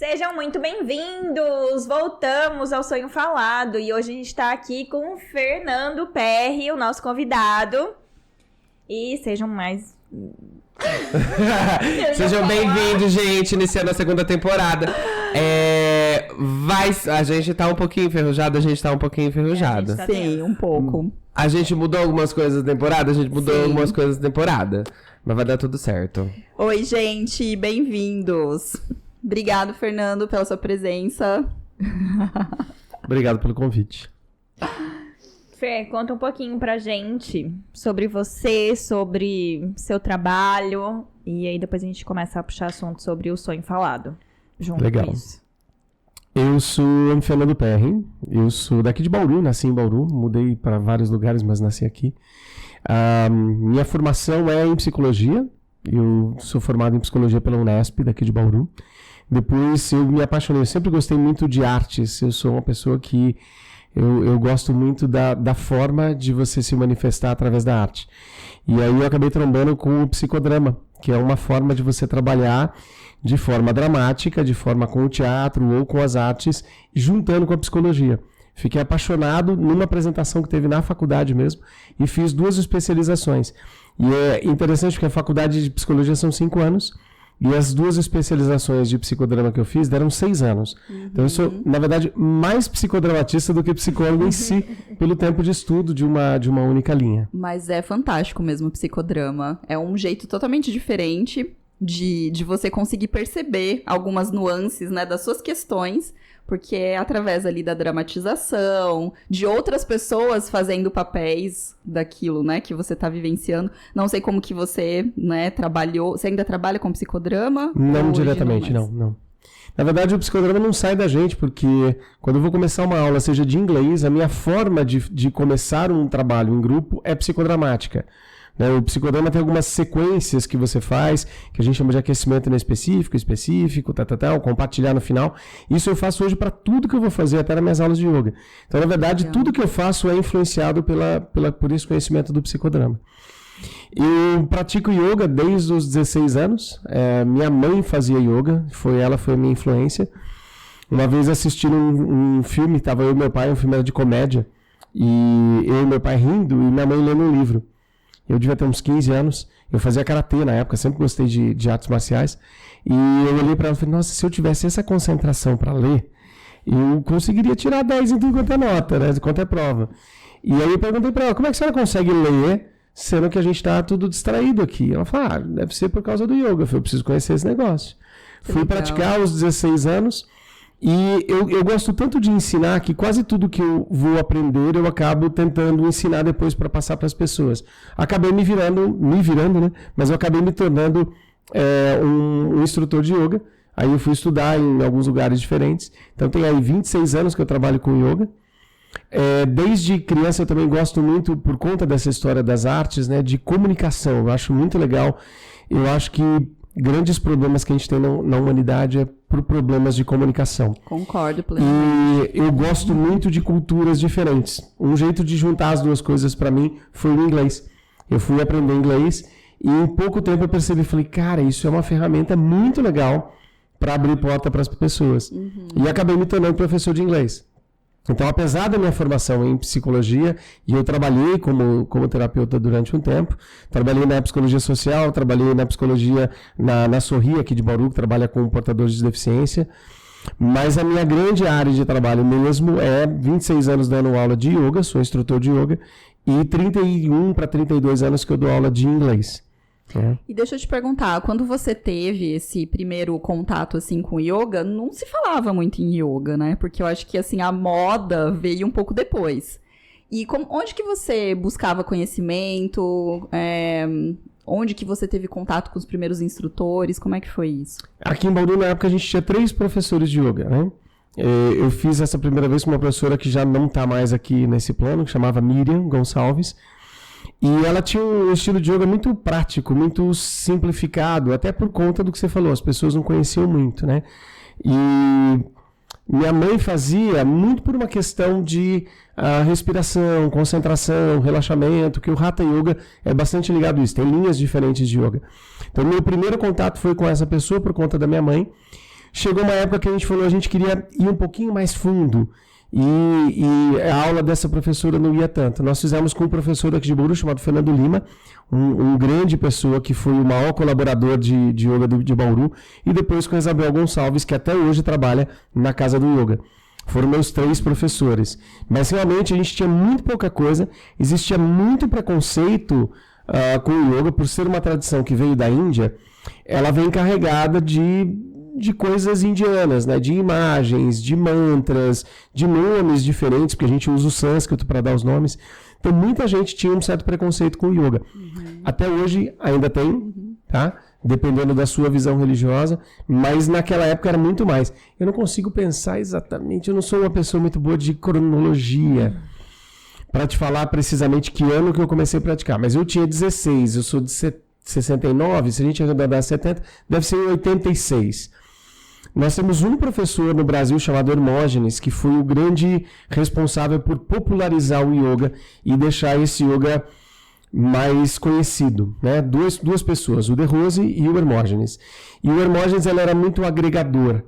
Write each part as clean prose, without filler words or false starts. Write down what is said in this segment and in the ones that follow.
Sejam muito bem-vindos! Voltamos ao Sonho Falado e hoje a gente está aqui com o Fernando Perry, o nosso convidado. E sejam mais... Sejam bem-vindos, gente, iniciando a segunda temporada. A gente tá um pouquinho enferrujado, Tá Sim, um pouco. A gente mudou algumas coisas da temporada, mas vai dar tudo certo. Oi, gente, bem-vindos. Obrigado, Fernando, pela sua presença. Obrigado pelo convite. Fê, conta um pouquinho pra gente sobre você, sobre seu trabalho. E aí depois a gente começa a puxar assunto sobre o Sonho Falado. Junto Legal. com isso. Eu sou o Fernando Perry, eu sou daqui de Bauru, nasci em Bauru, mudei para vários lugares, mas nasci aqui. Minha formação é em psicologia, eu sou formado em psicologia pela Unesp, daqui de Bauru. Depois eu me apaixonei, eu sempre gostei muito de artes, eu sou uma pessoa que eu gosto muito da forma de você se manifestar através da arte. E aí eu acabei trombando com o psicodrama, que é uma forma de você trabalhar de forma dramática, de forma com o teatro ou com as artes, juntando com a psicologia. Fiquei apaixonado numa apresentação que teve na faculdade mesmo e fiz 2 especializações. E é interessante porque a faculdade de psicologia são 5 anos e as 2 especializações de psicodrama que eu fiz deram 6 anos. Então eu sou, na verdade, mais psicodramatista do que psicólogo em si, pelo tempo de estudo de uma única linha. Mas é fantástico mesmo o psicodrama. É um jeito totalmente diferente de você conseguir perceber algumas nuances, né, das suas questões, porque é através ali da dramatização, de outras pessoas fazendo papéis daquilo, né, que você tá vivenciando. Não sei como que você, né, trabalhou. Você ainda trabalha com psicodrama? Não diretamente, não. Na verdade, o psicodrama não sai da gente, porque quando eu vou começar uma aula, seja de inglês, a minha forma de começar um trabalho em grupo é psicodramática. O psicodrama tem algumas sequências que você faz, que a gente chama de aquecimento inespecífico, específico, compartilhar no final. Isso eu faço hoje para tudo que eu vou fazer, até nas minhas aulas de yoga. Então, na verdade, tudo que eu faço é influenciado por esse conhecimento do psicodrama. Eu pratico yoga desde os 16 anos. Minha mãe fazia yoga, ela foi a minha influência. Uma vez assistindo um filme, estava eu e meu pai, um filme era de comédia, e eu e meu pai rindo e minha mãe lendo um livro. Eu devia ter uns 15 anos, eu fazia karatê na época, sempre gostei de artes marciais, e eu olhei para ela e falei, nossa, se eu tivesse essa concentração para ler, eu conseguiria tirar 10 em tudo quanto é nota, né, quanto é prova. E aí eu perguntei para ela, como é que a senhora consegue ler, sendo que a gente está tudo distraído aqui? Ela falou, deve ser por causa do yoga. Eu falei, eu preciso conhecer esse negócio. Fui praticar aos 16 anos, e eu gosto tanto de ensinar que quase tudo que eu vou aprender eu acabo tentando ensinar depois para passar para as pessoas. Acabei me virando, né? Mas eu acabei me tornando um instrutor de yoga. Aí eu fui estudar em alguns lugares diferentes. Então tem aí 26 anos que eu trabalho com yoga. Desde criança eu também gosto muito, por conta dessa história das artes, né, de comunicação. Eu acho muito legal. Eu acho que grandes problemas que a gente tem na humanidade é por problemas de comunicação. Concordo plenamente. E eu gosto muito de culturas diferentes. Um jeito de juntar as 2 coisas para mim foi o inglês. Eu fui aprender inglês e em pouco tempo eu percebi, falei, cara, isso é uma ferramenta muito legal para abrir porta para as pessoas. E acabei me tornando professor de inglês. Então, apesar da minha formação em psicologia, e eu trabalhei como terapeuta durante um tempo, trabalhei na psicologia social, trabalhei na psicologia na Sorri, aqui de Bauru, que trabalha com portadores de deficiência, mas a minha grande área de trabalho mesmo é 26 anos dando aula de yoga, sou instrutor de yoga, e 31 para 32 anos que eu dou aula de inglês. E deixa eu te perguntar, quando você teve esse primeiro contato, assim, com yoga, não se falava muito em yoga, né? Porque eu acho que, assim, a moda veio um pouco depois. E onde que você buscava conhecimento? Onde que você teve contato com os primeiros instrutores? Como é que foi isso? Aqui em Bauru, na época, a gente tinha 3 professores de yoga, né? Eu fiz essa primeira vez com uma professora que já não está mais aqui nesse plano, que chamava Miriam Gonçalves. E ela tinha um estilo de yoga muito prático, muito simplificado, até por conta do que você falou, as pessoas não conheciam muito, né? E minha mãe fazia muito por uma questão de respiração, concentração, relaxamento, que o Hatha Yoga é bastante ligado a isso, tem linhas diferentes de yoga. Então, meu primeiro contato foi com essa pessoa por conta da minha mãe. chegou uma época que a gente falou, a gente queria ir um pouquinho mais fundo. E a aula dessa professora não ia tanto. Nós fizemos com um professor aqui de Bauru chamado Fernando Lima, um grande pessoa que foi o maior colaborador de yoga de Bauru, e depois com a Isabel Gonçalves, que até hoje trabalha na Casa do Yoga. Foram meus 3 professores. Mas realmente a gente tinha muito pouca coisa, existia muito preconceito com o yoga, por ser uma tradição que veio da Índia. Ela vem carregada de coisas indianas, né? De imagens, de mantras, de nomes diferentes, porque a gente usa o sânscrito para dar os nomes. Então, muita gente tinha um certo preconceito com o yoga. Até hoje ainda tem, tá? Dependendo da sua visão religiosa, mas naquela época era muito mais. Eu não consigo pensar exatamente, eu não sou uma pessoa muito boa de cronologia para te falar precisamente que ano que eu comecei a praticar, mas eu tinha 16, eu sou de 69, se a gente arredondar a 70, deve ser em 86. Nós temos um professor no Brasil chamado Hermógenes, que foi o grande responsável por popularizar o yoga e deixar esse yoga mais conhecido, né? Duas pessoas, o De Rose e o Hermógenes. E o Hermógenes ele era muito agregador.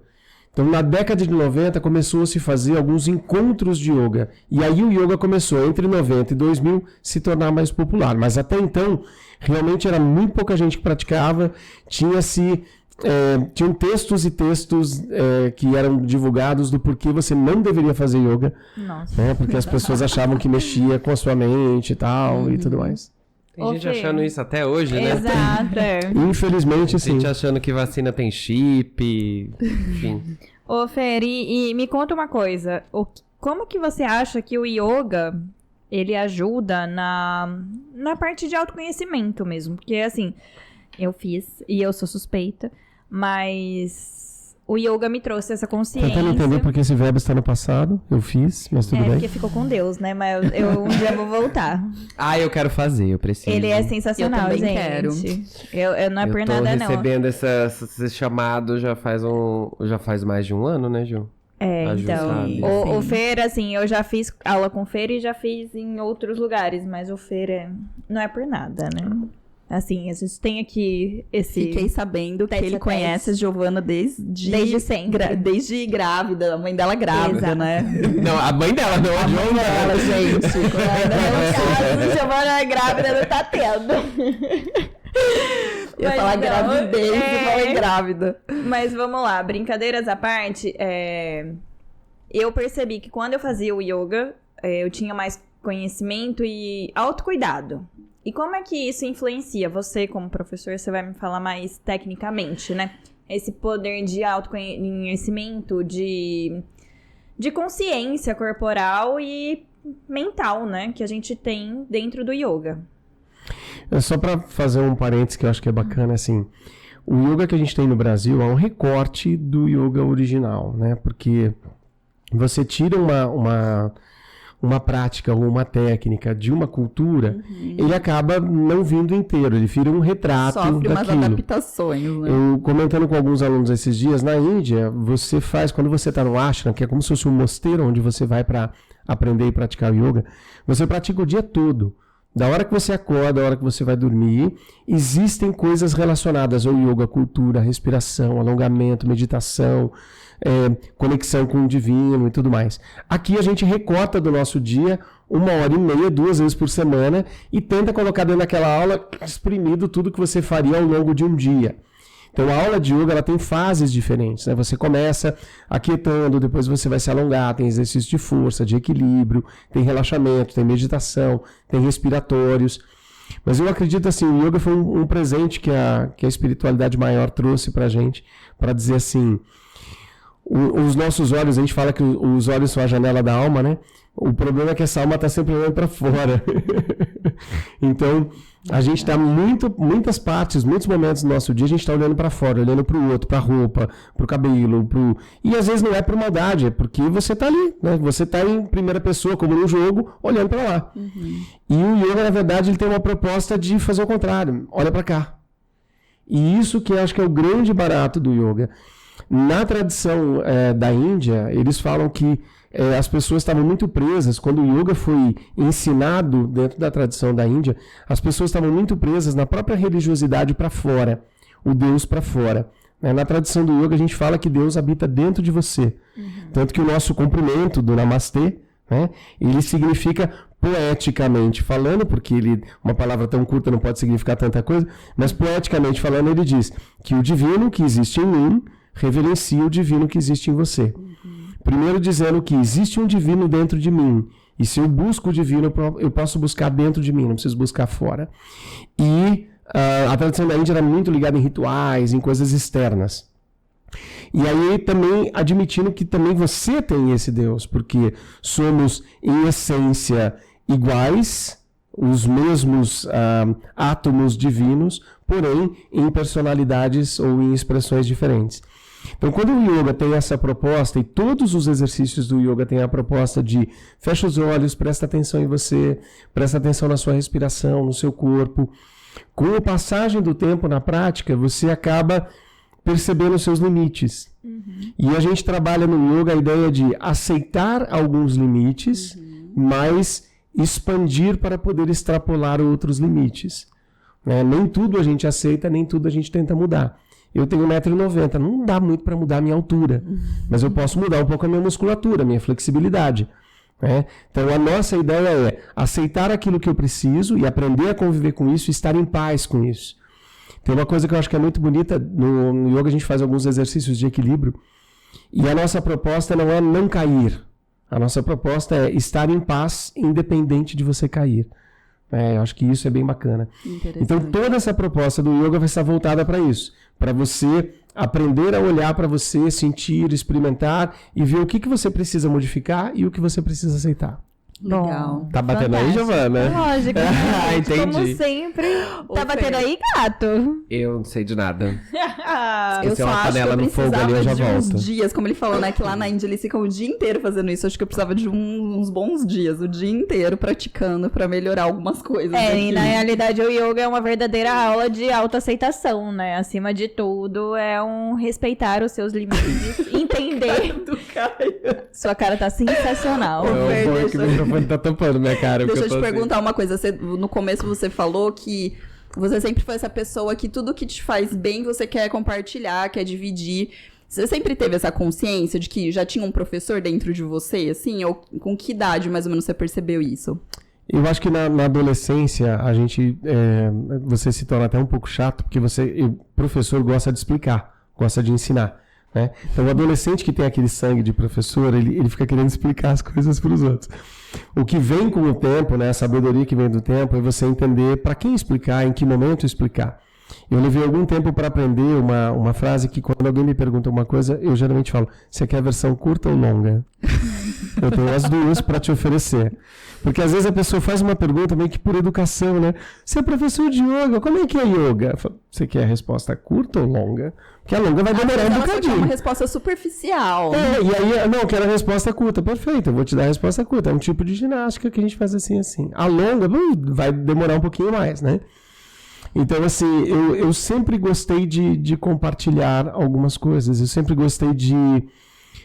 Então, na década de 90, começou a se fazer alguns encontros de yoga. E aí o yoga começou, entre 90 e 2000, se tornar mais popular. Mas até então, realmente era muito pouca gente que praticava, tinham textos e textos que eram divulgados do porquê você não deveria fazer yoga. Nossa. Né? Porque as pessoas achavam que mexia com a sua mente e tal, e tudo mais. Tem gente achando isso até hoje, né? Exato. Infelizmente, sim. Gente achando que vacina tem chip, enfim. Ô, Fer, e me conta uma coisa. Como que você acha que o yoga, ele ajuda na parte de autoconhecimento mesmo? Porque, assim, eu fiz, e eu sou suspeita, mas o yoga me trouxe essa consciência. Tentando entender porque esse verbo está no passado, eu fiz, mas tudo bem. Porque ficou com Deus, né? Mas eu um dia vou voltar. Eu quero fazer, eu preciso. Ele é sensacional, Eu também gente. quero. Eu não é por nada, não. Eu tô recebendo esse chamado já faz mais de um ano, né, Ju? A Ju Então, sabe. o Fer, assim, eu já fiz aula com o Fer e já fiz em outros lugares, mas o Fer não é por nada, né? Assim, a gente tem aqui esse... Fiquei sabendo que tete ele a conhece a Giovana desde sempre. Desde grávida, a mãe dela grávida, Exato. né? Não, a mãe dela, não a Mãe dela, gente. A Giovana grávida não tá tendo. Eu ia falar gravidez e falei grávida. Mas vamos lá, brincadeiras à parte, eu percebi que quando eu fazia o yoga, eu tinha mais conhecimento e autocuidado. E como é que isso influencia? Você, como professor, você vai me falar mais tecnicamente, né? Esse poder de autoconhecimento, de consciência corporal e mental, né? Que a gente tem dentro do yoga. Só para fazer um parênteses que eu acho que é bacana, assim, o yoga que a gente tem no Brasil é um recorte do yoga original, né? Porque você tira uma prática ou uma técnica de uma cultura, ele acaba não vindo inteiro, ele vira um retrato Sofre umas daquilo. adaptações, né? Eu comentando com alguns alunos esses dias, na Índia, você faz, quando você está no ashram, que é como se fosse um mosteiro onde você vai para aprender e praticar yoga, você pratica o dia todo. Da hora que você acorda, da hora que você vai dormir, existem coisas relacionadas ao yoga, cultura, respiração, alongamento, meditação, conexão com o divino e tudo mais. Aqui a gente recorta do nosso dia 1h30, 2 vezes por semana e tenta colocar dentro daquela aula exprimido tudo que você faria ao longo de um dia. Então a aula de yoga ela tem fases diferentes, né? Você começa aquietando, depois você vai se alongar, tem exercício de força, de equilíbrio, tem relaxamento, tem meditação, tem respiratórios. Mas eu acredito assim, o yoga foi um presente que a espiritualidade maior trouxe pra gente, para dizer assim, os nossos olhos, a gente fala que os olhos são a janela da alma, né? O problema é que essa alma está sempre olhando para fora. Então, a gente está muitas partes, muitos momentos do nosso dia, a gente está olhando para fora, olhando para o outro, para a roupa, para o cabelo, e às vezes não é por maldade, é porque você está ali, né? Você está em primeira pessoa, como num jogo, olhando para lá. E o yoga, na verdade, ele tem uma proposta de fazer o contrário, olha para cá. E isso que eu acho que é o grande barato do yoga. Na tradição da Índia, eles falam que as pessoas estavam muito presas, quando o yoga foi ensinado dentro da tradição da Índia, as pessoas estavam muito presas na própria religiosidade para fora, o Deus para fora. Na tradição do yoga, a gente fala que Deus habita dentro de você. Tanto que o nosso cumprimento do Namastê, né, ele significa poeticamente falando, porque uma palavra tão curta não pode significar tanta coisa, mas poeticamente falando ele diz que o divino que existe em mim reverencia o divino que existe em você. Primeiro dizendo que existe um divino dentro de mim, e se eu busco o divino, eu posso buscar dentro de mim, não preciso buscar fora. E a tradição da Índia era muito ligada em rituais, em coisas externas. E aí também admitindo que também você tem esse Deus, porque somos em essência iguais, os mesmos átomos divinos, porém em personalidades ou em expressões diferentes. Então, quando o yoga tem essa proposta, e todos os exercícios do yoga têm a proposta de fecha os olhos, presta atenção em você, presta atenção na sua respiração, no seu corpo. Com a passagem do tempo na prática, você acaba percebendo os seus limites. E a gente trabalha no yoga a ideia de aceitar alguns limites, mas expandir para poder extrapolar outros limites. Nem tudo a gente aceita, nem tudo a gente tenta mudar. Eu tenho 1,90 m, não dá muito para mudar a minha altura, mas eu posso mudar um pouco a minha musculatura, a minha flexibilidade. Então a nossa ideia é aceitar aquilo que eu preciso e aprender a conviver com isso e estar em paz com isso. Tem uma coisa que eu acho que é muito bonita, no yoga a gente faz alguns exercícios de equilíbrio, e a nossa proposta não é não cair, a nossa proposta é estar em paz independente de você cair. Eu acho que isso é bem bacana. Então toda essa proposta do yoga vai estar voltada para isso, para você aprender a olhar para você, sentir, experimentar e ver o que você precisa modificar e o que você precisa aceitar. Legal. Tá batendo aí, Giovana? Lógico. Entendi. Como sempre. Tá batendo aí, gato? Eu não sei de nada. Eu Se só uma acho que eu panela no fogo ali, eu já precisava de uns volto. dias, como ele falou, né? Que lá na Índia eles ficam o dia inteiro fazendo isso. Acho que eu precisava de uns bons dias, o dia inteiro praticando pra melhorar algumas coisas. E na realidade o yoga é uma verdadeira aula de autoaceitação, né? Acima de tudo, é um respeitar os seus limites, entender. Sua cara tá sensacional. O que o microfone tá tampando minha cara. Deixa eu te perguntar uma coisa. No começo você falou que você sempre foi essa pessoa que tudo que te faz bem você quer compartilhar, quer dividir. Você sempre teve essa consciência de que já tinha um professor dentro de você, assim? Ou com que idade mais ou menos você percebeu isso? Eu acho que na adolescência a gente, você se torna até um pouco chato, porque o professor gosta de explicar, gosta de ensinar. Então o adolescente que tem aquele sangue de professor, ele fica querendo explicar as coisas para os outros. O que vem com o tempo, a sabedoria que vem do tempo, é você entender para quem explicar, em que momento explicar. Eu levei algum tempo para aprender uma frase que quando alguém me pergunta uma coisa, eu geralmente falo, você quer a versão curta ou longa? Eu tenho as duas para te oferecer. Porque às vezes a pessoa faz uma pergunta meio que por educação, né? Você é professor de yoga, como é que é yoga? Você quer a resposta curta ou longa? Porque a longa vai demorar um bocadinho. Uma resposta superficial. E aí, não, eu quero a resposta curta. Perfeito, eu vou te dar a resposta curta. É um tipo de ginástica que a gente faz assim. A longa vai demorar um pouquinho mais, né? Então, assim, eu sempre gostei de compartilhar algumas coisas. Eu sempre gostei de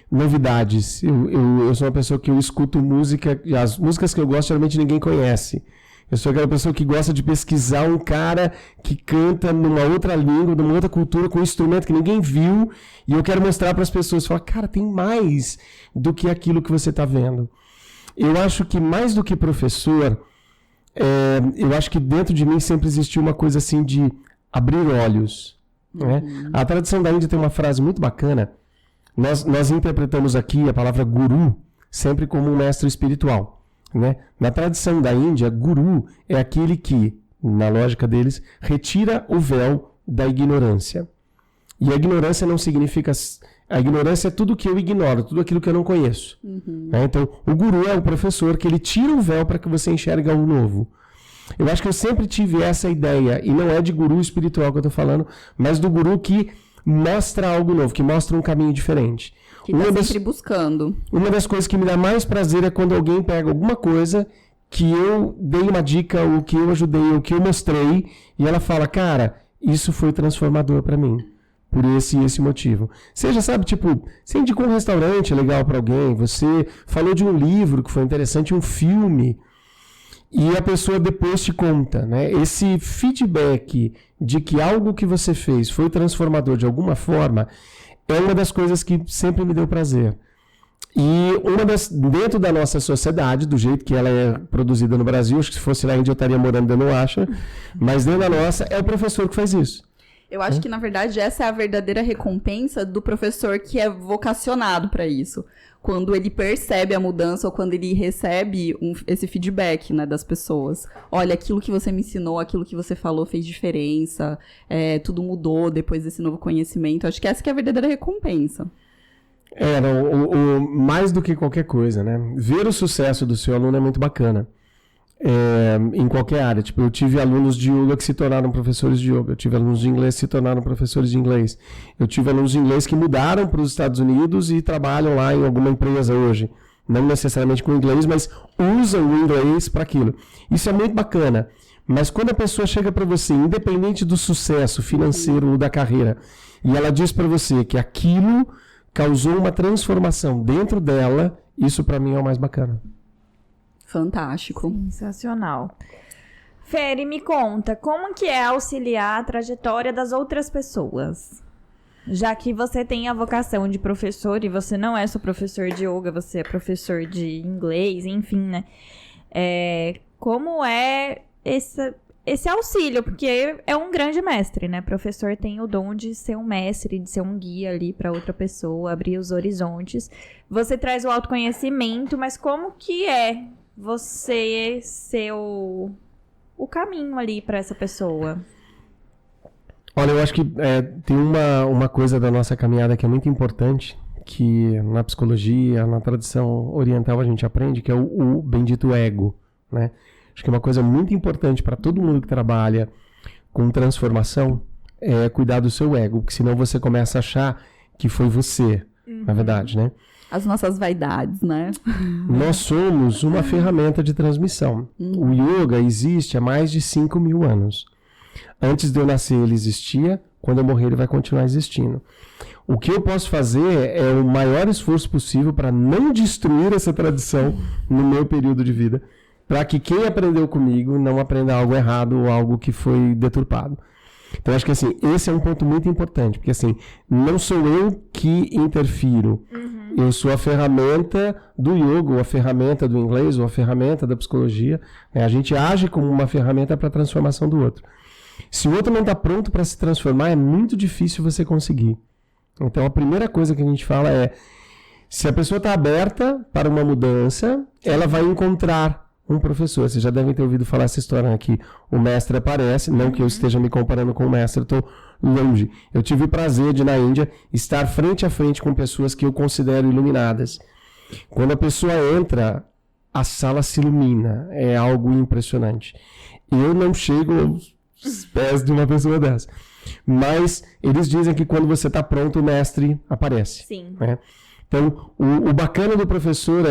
novidades. Eu sou uma pessoa que eu escuto música, e as músicas que eu gosto geralmente ninguém conhece. Eu sou aquela pessoa que gosta de pesquisar um cara que canta numa outra língua, numa outra cultura, com um instrumento que ninguém viu, e eu quero mostrar para as pessoas, falar, cara, tem mais do que aquilo que você está vendo. Eu acho que mais do que professor, eu acho que dentro de mim sempre existiu uma coisa assim de abrir olhos. Né? A tradição da Índia tem uma frase muito bacana. Nós interpretamos aqui a palavra guru sempre como um mestre espiritual. Né? Na tradição da Índia, guru é aquele que, na lógica deles, retira o véu da ignorância. E a ignorância não significa... A ignorância é tudo que eu ignoro, tudo aquilo que eu não conheço. Né? Então, o guru é o professor que ele tira o véu para que você enxergue algo novo. Eu acho que eu sempre tive essa ideia, e não é de guru espiritual que eu estou falando, mas do guru que mostra algo novo, que mostra um caminho diferente. Que está sempre buscando. Uma das coisas que me dá mais prazer é quando alguém pega alguma coisa que eu dei uma dica, ou que eu ajudei, ou que eu mostrei, e ela fala, cara, isso foi transformador para mim. Por esse e esse motivo. Seja, sabe, tipo, você indicou um restaurante legal para alguém, você falou de um livro que foi interessante, um filme. e a pessoa depois te conta, né? Esse feedback de que algo que você fez foi transformador de alguma forma é uma das coisas que sempre me deu prazer. E dentro da nossa sociedade, do jeito que ela é produzida no Brasil, acho que se fosse na Índia eu estaria morando dentro do acha, mas dentro da nossa é o professor que faz isso. Eu acho que, na verdade, essa é a verdadeira recompensa do professor que é vocacionado para isso. Quando ele percebe a mudança ou quando ele recebe esse feedback, né, das pessoas. Olha, aquilo que você me ensinou, aquilo que você falou fez diferença, tudo mudou depois desse novo conhecimento. Acho que essa que é a verdadeira recompensa. Mais do que qualquer coisa, né? Ver o sucesso do seu aluno é muito bacana. Em qualquer área. Tipo, eu tive alunos de yoga que se tornaram professores de yoga. Eu tive alunos de inglês que se tornaram professores de inglês. Eu tive alunos de inglês que mudaram para os Estados Unidos e trabalham lá em alguma empresa hoje. Não necessariamente com inglês, mas usam o inglês para aquilo. Isso é muito bacana. Mas quando a pessoa chega para você, independente do sucesso financeiro ou da carreira, e ela diz para você que aquilo causou uma transformação dentro dela, isso para mim é o mais bacana. Fantástico. Sensacional. Feri, me conta, como que é auxiliar a trajetória das outras pessoas? Já que você tem a vocação de professor e você não é só professor de yoga, você é professor de inglês, enfim, né? Como é esse auxílio? Porque é um grande mestre, né? Professor tem o dom de ser um mestre, de ser um guia ali para outra pessoa, abrir os horizontes. Você traz o autoconhecimento, mas como que é você ser o caminho ali para essa pessoa? Olha, eu acho que tem uma coisa da nossa caminhada que é muito importante, que na psicologia, na tradição oriental a gente aprende, que é o bendito ego, né? Acho que é uma coisa muito importante para todo mundo que trabalha com transformação é cuidar do seu ego, porque senão você começa a achar que foi você, na verdade, né? As nossas vaidades, né? Nós somos uma ferramenta de transmissão. O yoga existe há mais de 5.000 anos. Antes de eu nascer ele existia, quando eu morrer ele vai continuar existindo. O que eu posso fazer é o maior esforço possível para não destruir essa tradição no meu período de vida, para que quem aprendeu comigo não aprenda algo errado ou algo que foi deturpado. Então, acho que assim, esse é um ponto muito importante, porque assim, não sou eu que interfiro. Eu sou a ferramenta do yoga, ou a ferramenta do inglês, ou a ferramenta da psicologia. Né? A gente age como uma ferramenta para a transformação do outro. Se o outro não está pronto para se transformar, é muito difícil você conseguir. Então, a primeira coisa que a gente fala é, se a pessoa está aberta para uma mudança, ela vai encontrar um professor. Vocês já devem ter ouvido falar essa história aqui. O mestre aparece, não que eu esteja me comparando com o mestre, eu estou longe. Eu tive o prazer de, na Índia, estar frente a frente com pessoas que eu considero iluminadas. Quando a pessoa entra, a sala se ilumina. É algo impressionante. Eu não chego aos pés de uma pessoa dessa. Mas eles dizem que quando você está pronto, o mestre aparece. Sim. Né? Então, o bacana do professor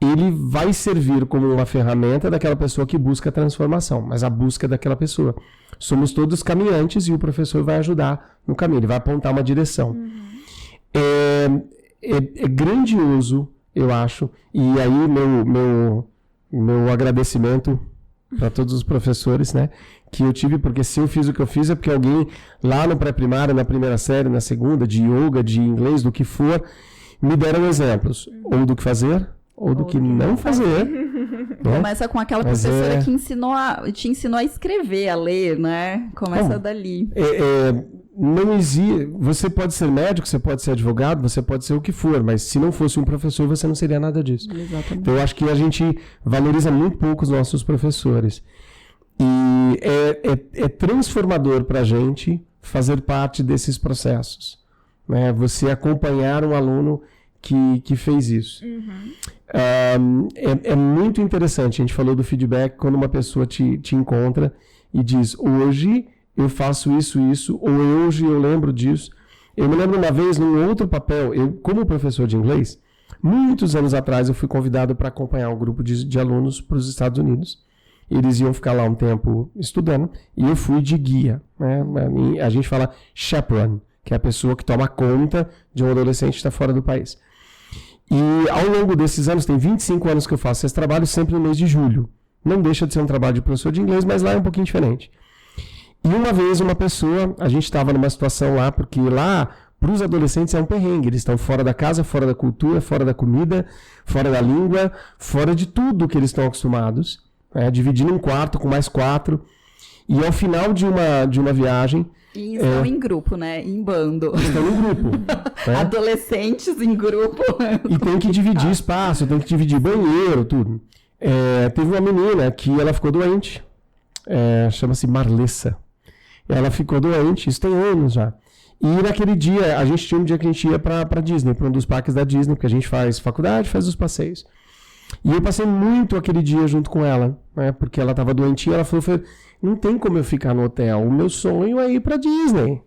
ele vai servir como uma ferramenta daquela pessoa que busca a transformação, mas a busca daquela pessoa. Somos todos caminhantes e o professor vai ajudar no caminho, ele vai apontar uma direção. É grandioso, eu acho, e aí meu agradecimento para todos os professores, né, que eu tive, porque se eu fiz o que eu fiz é porque alguém lá no pré-primário, na primeira série, na segunda, de yoga, de inglês, do que for, me deram exemplos, ou do que fazer, ou do que não fazer. Né? Começa com aquela professora que te ensinou a escrever, a ler, né? Começa dali. Não existe. Você pode ser médico, você pode ser advogado, você pode ser o que for, mas se não fosse um professor, você não seria nada disso. Exatamente. Então eu acho que a gente valoriza muito pouco os nossos professores. E é transformador para a gente fazer parte desses processos. Né? Você acompanhar um aluno que fez isso. É muito interessante. A gente falou do feedback quando uma pessoa te encontra e diz, hoje eu faço isso, ou hoje eu lembro disso. Eu me lembro uma vez, num outro papel, eu como professor de inglês, muitos anos atrás eu fui convidado para acompanhar um grupo de alunos para os Estados Unidos. Eles iam ficar lá um tempo estudando e eu fui de guia. Né? A gente fala chaperone, que é a pessoa que toma conta de um adolescente que está fora do país. E ao longo desses anos, tem 25 anos que eu faço esse trabalho, sempre no mês de julho. Não deixa de ser um trabalho de professor de inglês, mas lá é um pouquinho diferente. E uma vez uma pessoa, a gente estava numa situação lá, porque lá, para os adolescentes é um perrengue. Eles estão fora da casa, fora da cultura, fora da comida, fora da língua, fora de tudo que eles estão acostumados. Dividindo um quarto com mais 4. E ao final de uma viagem... E estão em grupo, né? Em bando. Estão em grupo. Adolescentes em grupo. E tem que dividir espaço, tem que dividir banheiro, tudo. Teve uma menina que ela ficou doente. Chama-se Marlessa. Ela ficou doente, isso tem anos já. E naquele dia, a gente tinha um dia que a gente ia pra Disney, para um dos parques da Disney, porque a gente faz faculdade, faz os passeios. E eu passei muito aquele dia junto com ela, né? Porque ela estava doentinha, ela falou, não tem como eu ficar no hotel, o meu sonho é ir pra Disney.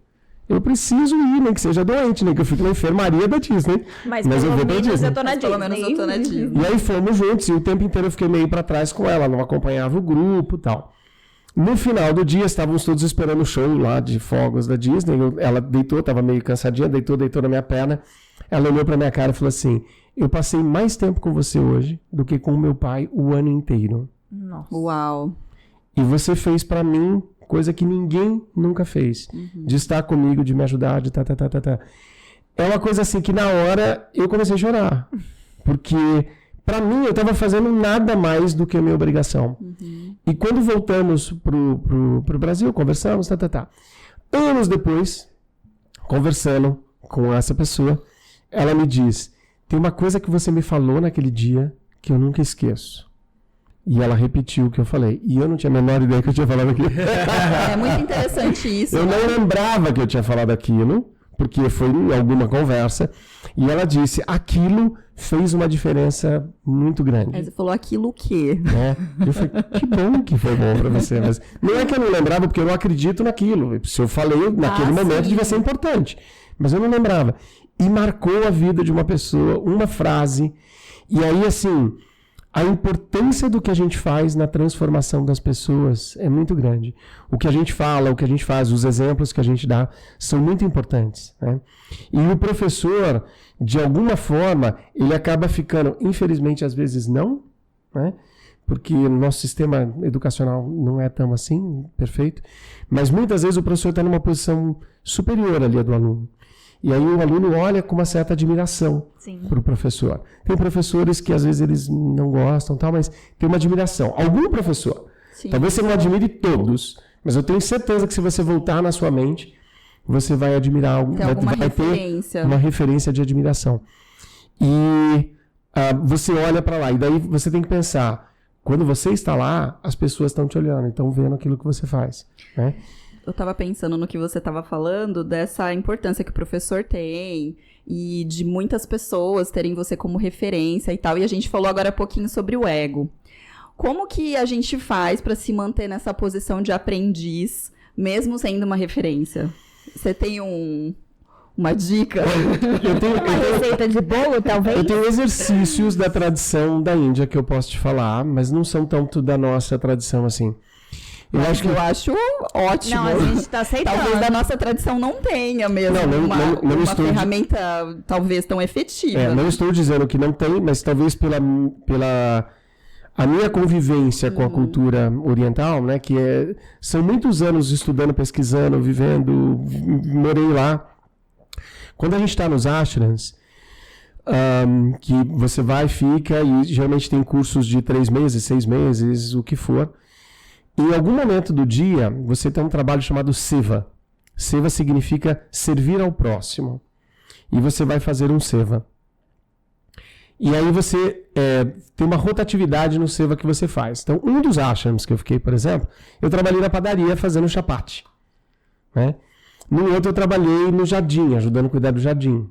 Eu preciso ir, nem que seja doente, nem que eu fique na enfermaria da Disney. Mas eu vou pra Disney. Pelo menos eu tô na Disney. E aí fomos juntos, e o tempo inteiro eu fiquei meio pra trás com ela, não acompanhava o grupo e tal. No final do dia, estávamos todos esperando o show lá de fogos da Disney. Ela deitou, estava meio cansadinha, deitou na minha perna. Ela olhou pra minha cara e falou assim, eu passei mais tempo com você hoje do que com o meu pai o ano inteiro. Nossa. Uau. E você fez pra mim coisa que ninguém nunca fez. De estar comigo, de me ajudar, de tá. É uma coisa assim que na hora eu comecei a chorar. Porque pra mim eu tava fazendo nada mais do que a minha obrigação. E quando voltamos pro Brasil, conversamos, Anos depois, conversando com essa pessoa, ela me diz, tem uma coisa que você me falou naquele dia que eu nunca esqueço. E ela repetiu o que eu falei. E eu não tinha a menor ideia que eu tinha falado aquilo. É muito interessante isso. Eu não lembrava que eu tinha falado aquilo, porque foi em alguma conversa. E ela disse, aquilo fez uma diferença muito grande. Aí você falou aquilo o quê? Eu falei, que bom que foi bom pra você. Mas não é que eu não lembrava, porque eu não acredito naquilo. Se eu falei naquele momento, devia ser importante. Mas eu não lembrava. E marcou a vida de uma pessoa, uma frase. E aí, assim... A importância do que a gente faz na transformação das pessoas é muito grande. O que a gente fala, o que a gente faz, os exemplos que a gente dá são muito importantes. Né? E o professor, de alguma forma, ele acaba ficando, infelizmente, às vezes não, né? Porque o nosso sistema educacional não é tão assim, perfeito, mas muitas vezes o professor está numa posição superior ali do aluno. E aí o aluno olha com uma certa admiração para o professor. Tem professores que às vezes eles não gostam, tal, mas tem uma admiração. Algum professor. Sim. Talvez você não admire todos, mas eu tenho certeza que se você voltar na sua mente, você vai admirar algo, vai ter uma referência de admiração. E você olha para lá, e daí você tem que pensar, quando você está lá, as pessoas estão te olhando, estão vendo aquilo que você faz, né? Eu estava pensando no que você estava falando, dessa importância que o professor tem e de muitas pessoas terem você como referência e tal. E a gente falou agora há pouquinho sobre o ego. Como que a gente faz para se manter nessa posição de aprendiz, mesmo sendo uma referência? Você tem uma dica? Eu tenho uma receita de bolo, talvez? Eu tenho exercícios da tradição da Índia que eu posso te falar, mas não são tanto da nossa tradição assim. Eu acho ótimo. Não, a gente tá aceitando. Talvez da nossa tradição não tenha mesmo uma ferramenta talvez tão efetiva. Não estou dizendo que não tem, mas talvez pela a minha convivência com a cultura oriental, né, que são muitos anos estudando, pesquisando, vivendo, morei lá. Quando a gente está nos ashrams, que você vai, fica, e geralmente tem cursos de 3 meses, 6 meses, o que for. Em algum momento do dia, você tem um trabalho chamado seva. Seva significa servir ao próximo. E você vai fazer um seva. E aí você tem uma rotatividade no seva que você faz. Então, um dos ashrams que eu fiquei, por exemplo, eu trabalhei na padaria fazendo chapati. Né? No outro eu trabalhei no jardim, ajudando a cuidar do jardim.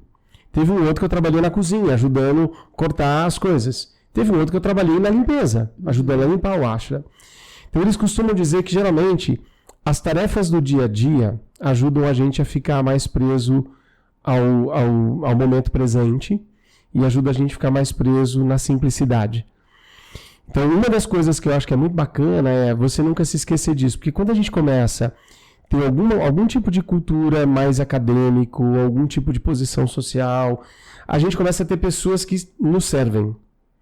Teve um outro que eu trabalhei na cozinha, ajudando a cortar as coisas. Teve um outro que eu trabalhei na limpeza, ajudando a limpar o ashram. Então, eles costumam dizer que, geralmente, as tarefas do dia a dia ajudam a gente a ficar mais preso ao momento presente e ajuda a gente a ficar mais preso na simplicidade. Então, uma das coisas que eu acho que é muito bacana é você nunca se esquecer disso, porque quando a gente começa a ter algum tipo de cultura mais acadêmico, algum tipo de posição social, a gente começa a ter pessoas que nos servem.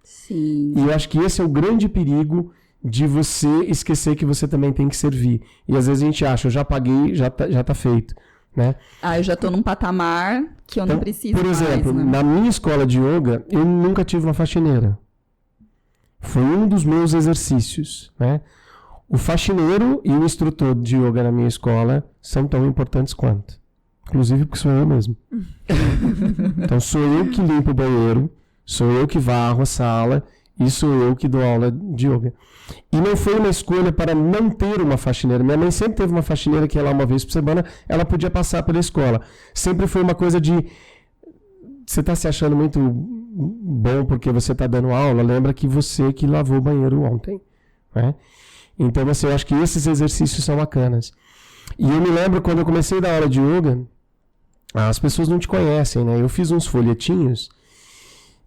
Sim. E eu acho que esse é o grande perigo de você esquecer que você também tem que servir. E às vezes a gente acha, eu já paguei, já tá feito, né? Eu já tô num patamar que eu não preciso mais. Por exemplo, na minha escola de yoga, eu nunca tive uma faxineira. Foi um dos meus exercícios, né? O faxineiro e o instrutor de yoga na minha escola são tão importantes quanto. Inclusive porque sou eu mesmo. Então sou eu que limpo o banheiro, sou eu que varro a sala e sou eu que dou aula de yoga. E não foi uma escolha para não ter uma faxineira. Minha mãe sempre teve uma faxineira que ia lá uma vez por semana, ela podia passar pela escola. Sempre foi uma coisa de... Você está se achando muito bom porque você está dando aula, lembra que você que lavou o banheiro ontem, né? Então, assim, eu acho que esses exercícios são bacanas. E eu me lembro quando eu comecei a dar aula de yoga, as pessoas não te conhecem, né? Eu fiz uns folhetinhos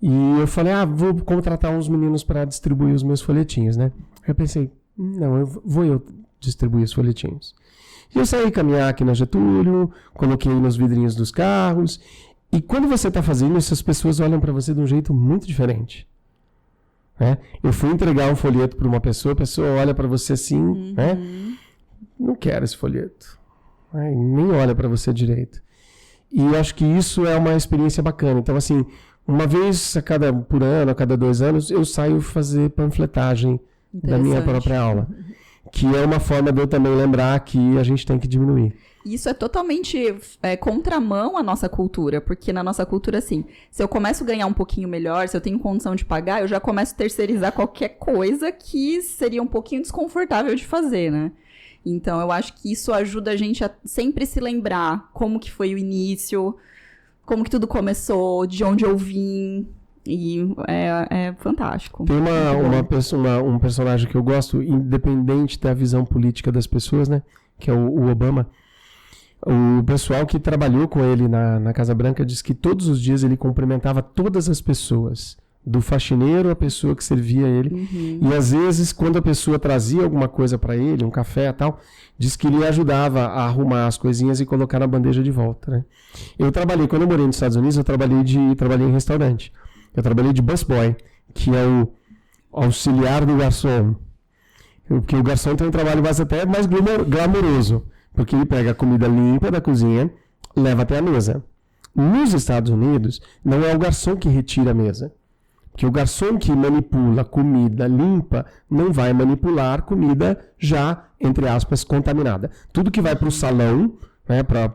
e eu falei, vou contratar uns meninos para distribuir os meus folhetinhos, né? Aí eu pensei, não, eu distribuir os folhetinhos. E eu saí caminhar aqui na Getúlio, coloquei nos vidrinhos dos carros. E quando você está fazendo isso, as pessoas olham para você de um jeito muito diferente. Né? Eu fui entregar um folheto para uma pessoa, a pessoa olha para você assim, né? Não quero esse folheto. Né? Nem olha para você direito. E eu acho que isso é uma experiência bacana. Então, assim, uma vez por ano, a cada 2 anos, eu saio fazer panfletagem da minha própria aula. Que é uma forma de eu também lembrar que a gente tem que diminuir. Isso é totalmente contramão à nossa cultura, porque na nossa cultura, assim, se eu começo a ganhar um pouquinho melhor, se eu tenho condição de pagar, eu já começo a terceirizar qualquer coisa que seria um pouquinho desconfortável de fazer, né? Então, eu acho que isso ajuda a gente a sempre se lembrar como que foi o início, como que tudo começou, de onde eu vim, e é fantástico. Tem um personagem que eu gosto, independente da visão política das pessoas, né? Que é o Obama. O pessoal que trabalhou com ele na Casa Branca diz que todos os dias ele cumprimentava todas as pessoas, do faxineiro à pessoa que servia ele. E às vezes, quando a pessoa trazia alguma coisa para ele, um café e tal, diz que ele ajudava a arrumar as coisinhas e colocar na bandeja de volta, né? Quando eu morei nos Estados Unidos, eu trabalhei em restaurante. Eu trabalhei de busboy, que é o auxiliar do garçom. Porque o garçom tem um trabalho até mais glamouroso. Porque ele pega a comida limpa da cozinha, leva até a mesa. Nos Estados Unidos, não é o garçom que retira a mesa. Porque o garçom que manipula comida limpa não vai manipular comida já, entre aspas, contaminada. Tudo que vai para o salão, né, para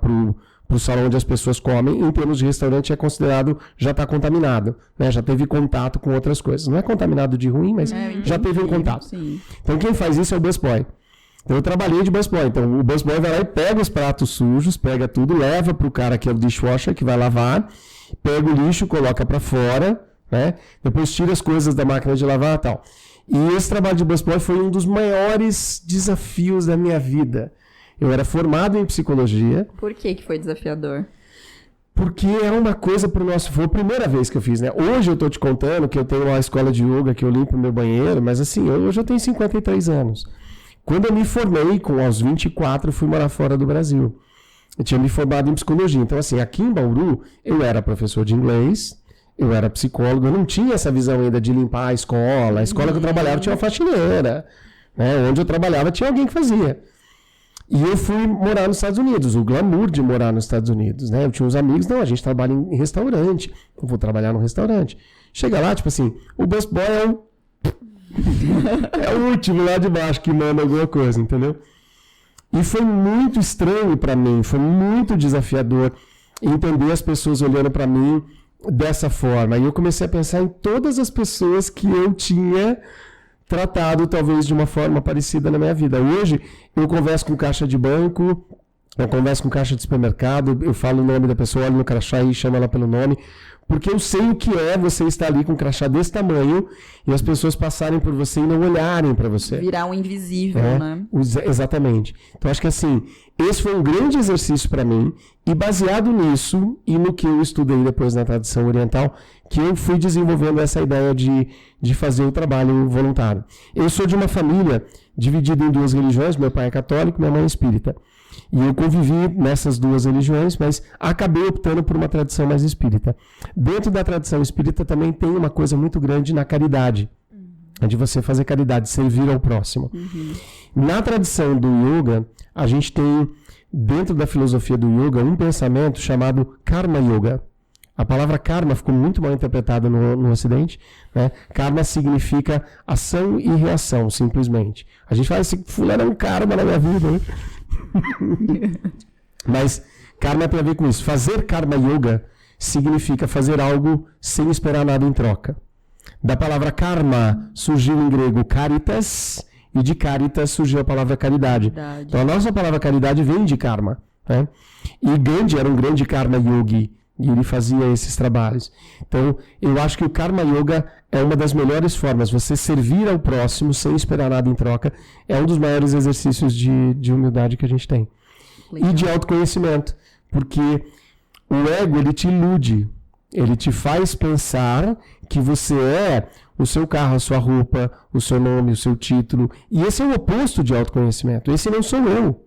o salão onde as pessoas comem, em termos de restaurante, é considerado, já está contaminado. Né, já teve contato com outras coisas. Não é contaminado de ruim, mas já teve um contato. Sim. Então quem faz isso é o busboy. Então eu trabalhei de busboy. Então o busboy vai lá e pega os pratos sujos, pega tudo, leva para o cara que é o dishwasher, que vai lavar, pega o lixo, coloca para fora, né? Depois tira as coisas da máquina de lavar e tal. E esse trabalho de busboy foi um dos maiores desafios da minha vida. Eu era formado em psicologia. Por que foi desafiador? Porque é uma coisa pro nosso... Foi a primeira vez que eu fiz, né? Hoje eu tô te contando que eu tenho uma escola de yoga, que eu limpo meu banheiro, mas assim, hoje eu tenho 53 anos. Quando eu me formei, aos 24, eu fui morar fora do Brasil. Eu tinha me formado em psicologia. Então, assim, aqui em Bauru, eu era professor de inglês, eu era psicólogo, eu não tinha essa visão ainda de limpar a escola. A escola que eu trabalhava tinha uma faxineira. Né? Onde eu trabalhava tinha alguém que fazia. E eu fui morar nos Estados Unidos, o glamour de morar nos Estados Unidos. Né? Eu tinha uns amigos, não, a gente trabalha em restaurante, eu vou trabalhar no restaurante. Chega lá, tipo assim, o busboy é o último lá de baixo que manda alguma coisa, entendeu? E foi muito estranho para mim, foi muito desafiador entender as pessoas olhando para mim dessa forma. E eu comecei a pensar em todas as pessoas que eu tinha tratado talvez de uma forma parecida na minha vida. Hoje eu converso com caixa de banco, eu converso com caixa de supermercado, eu falo o nome da pessoa, olho no crachá e chamo ela pelo nome. Porque eu sei o que é você estar ali com um crachá desse tamanho e as pessoas passarem por você e não olharem para você. Virar um invisível, né? Exatamente. Então, acho que assim, esse foi um grande exercício para mim e baseado nisso e no que eu estudei depois na tradição oriental, que eu fui desenvolvendo essa ideia de fazer o trabalho voluntário. Eu sou de uma família dividida em 2 religiões, meu pai é católico, minha mãe é espírita. E eu convivi nessas 2 religiões, mas acabei optando por uma tradição mais espírita. Dentro da tradição espírita também tem uma coisa muito grande na caridade. É de você fazer caridade, servir ao próximo. Na tradição do yoga, a gente tem, dentro da filosofia do yoga, um pensamento chamado Karma Yoga. A palavra karma ficou muito mal interpretada no Ocidente, né? Karma significa ação e reação, simplesmente. A gente fala assim, fulano é um karma na minha vida, né? Mas karma tem a ver com isso. Fazer Karma Yoga significa fazer algo sem esperar nada em troca. Da palavra karma surgiu em grego caritas, e de caritas surgiu a palavra caridade. Então a nossa palavra caridade vem de karma, né? E Gandhi era um grande karma yogi, e ele fazia esses trabalhos. Então, eu acho que o Karma Yoga é uma das melhores formas. Você servir ao próximo sem esperar nada em troca é um dos maiores exercícios de humildade que a gente tem. Legal. E de autoconhecimento. Porque o ego, ele te ilude. Ele te faz pensar que você é o seu carro, a sua roupa, o seu nome, o seu título. E esse é o oposto de autoconhecimento. Esse não sou eu.